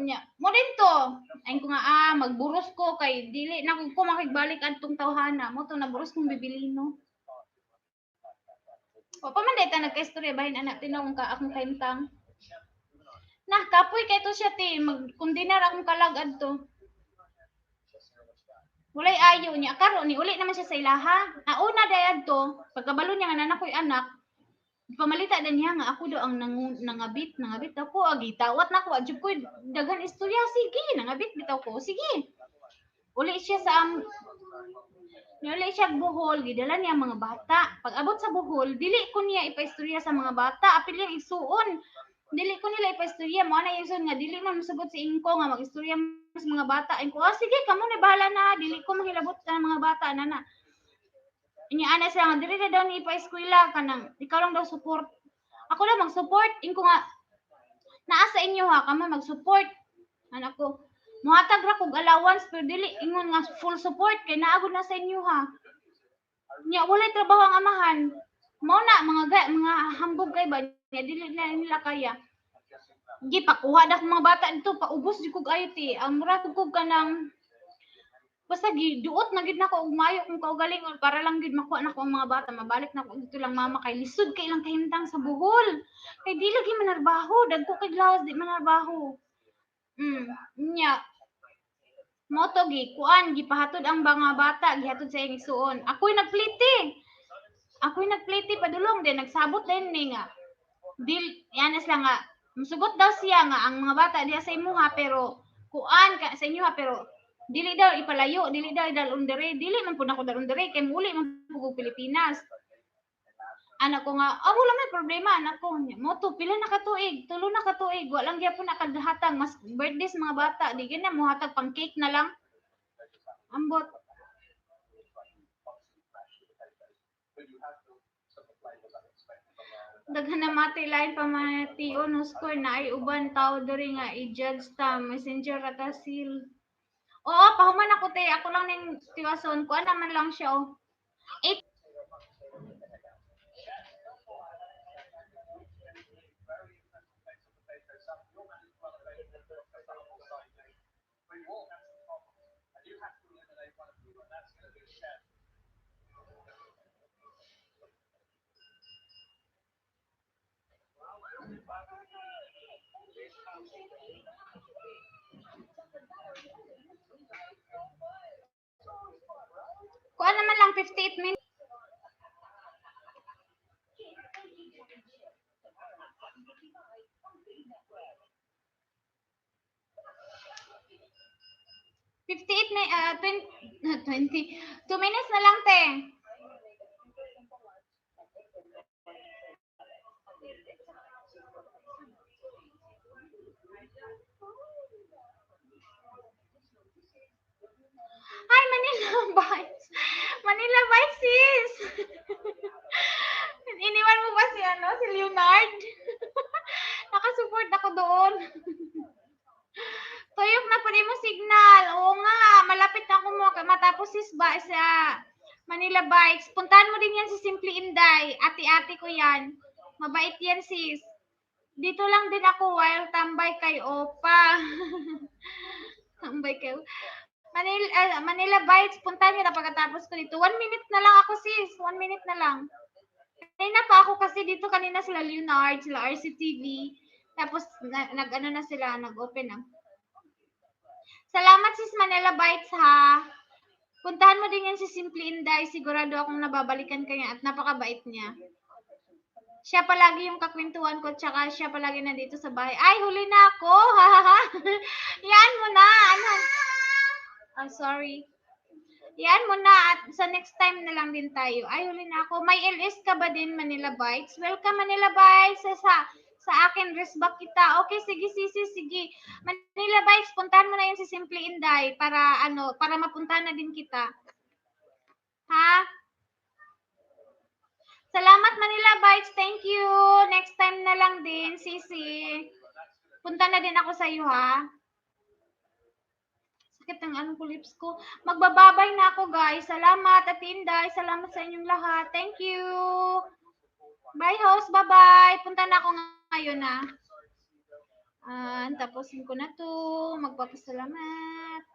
Nya. Mo din to. Ay ko nga magburos ko kay dili na ko makigbalik adtong tawhana. Mo to naburos kong bibilino. O pa man dayta nagka-istorya bahin anak tinawon ka akong kaimtang. Nah, kapoy kay to siya ti magkundinar akong kalag adto. Walay ayo niya karon ni uli naman siya sa ilaha. Una day adto pagkabalo niya nga nanakoy anak pamalita din niya nga ako daw ang nangabit ako agitawat na ko adjud ko daghan istorya sige nangabit bitaw ko sige uli siya sa Nilay siya Bohol, gidala niya ang mga bata. Pag abot sa Bohol, dili ko niya ipaistorya sa mga bata, apil yung isuon. Dili ko nila ipaistorya, mo na yung nga dili man mosugot si Ingko nga mag-istorya sa mga bata. Ingko, sige, kamo na bahala na, dili ko mahilabot sa mga bata na. Inya ana siya nga dili na daw ni ipa-eskwela kanang ikaw lang daw support. Ako lang mag-support, ingko nga naa sa inyo ha, kamo mag-support. Anak ko, muhatag ra kog allowance pero dili ingon nga full support kay naagod na sa inyo ha. Nya walay trabaho ang amahan. Mao na mga hambog kay ba nya dili na nila kaya. Gi pakuha na akong mga bata dito, paubos di kog ayo ti. Ang mura kog kanang basta giduot na gid nako og maayo kung kaugalingon para lang gid makuha nako ang mga bata, mabalik na ko dito lang mama kay lisod kay ilang kahimtang sa Bohol. Kay di lagi manarbaho, dagko kay lawas di manarbaho. Nya moto gi kuan gipahatod ang mga bata gihatod sa iyang isuon. Ako'y nagpliti padulong din nagsabot din ni nga. Dil yanes lang nga musugot daw siya nga ang mga bata diha sa imuha pero kuan ka sa inyo ha pero dili daw ipalayo, dili daw dalon diri, dili man pud ako dalon diri kay muli man pud Pilipinas. Anak ko nga, wala may problema anak ko. Moto pila na ka tuig, tulo na ka tuig, wa lang gyapon nakadahatag mas birthday sa mga bata, di gyud na mo hatag pang cake na lang. Ambot. Daghan na mati lain pa mati no score na ay uban tao diri nga i-judge ta messenger ata seal. Oo, pahuman ako te, ako lang ning tiwason ko naman lang siya oh. 8 kuan naman lang 58 minutes. Fifty-eight na, 20, 2 minutes na lang, te. Hi, Manila Bites. Manila Bites, sis. Iniwan mo ba si Leonard? Nakasupport ako doon. Tuyok na po mo signal. Oo nga, malapit na ako mo. Matapos sis ba sa Manila Bites. Puntahan mo din yan si Simply Inday. Ati-ati ko yan. Mabait yan sis. Dito lang din ako while tambay kay Opa. Tambay kay Manila Bites. Puntahan nyo na pagkatapos ko dito. 1 minute na lang ako sis. 1 minute na lang. Kanina pa ako kasi dito kanina sila Leonard, sila RCTV. Tapos nag-ano na sila, nag-open na. Salamat sis Manila Bites ha. Puntahan mo din yan si Simply Inday. Sigurado akong nababalikan kanya at napakabait niya. Siya palagi yung kakwentuhan ko tsaka siya palagi nandito sa bahay. Ay, huli na ako. Yan mo na. Ano? Oh, sorry. Yan mo na at sa next time na lang din tayo. Ay, huli na ako. May LS ka ba din Manila Bites? Welcome Manila Bites sa akin, resback kita. Okay, sige, sige. Manila Bites, puntahan mo na yun si Simply Inday para mapuntahan na din kita. Ha? Salamat Manila Bites, thank you. Next time na lang din, sisi. Punta na din ako sa iyo, ha? Sakit ng anong lips ko. Magbababay na ako, guys. Salamat, Ate Inday. Salamat sa inyong lahat. Thank you. Bye, host. Bye-bye. Punta na ako ngayon, ha? Tapusin ko na to. Magpapasalamat.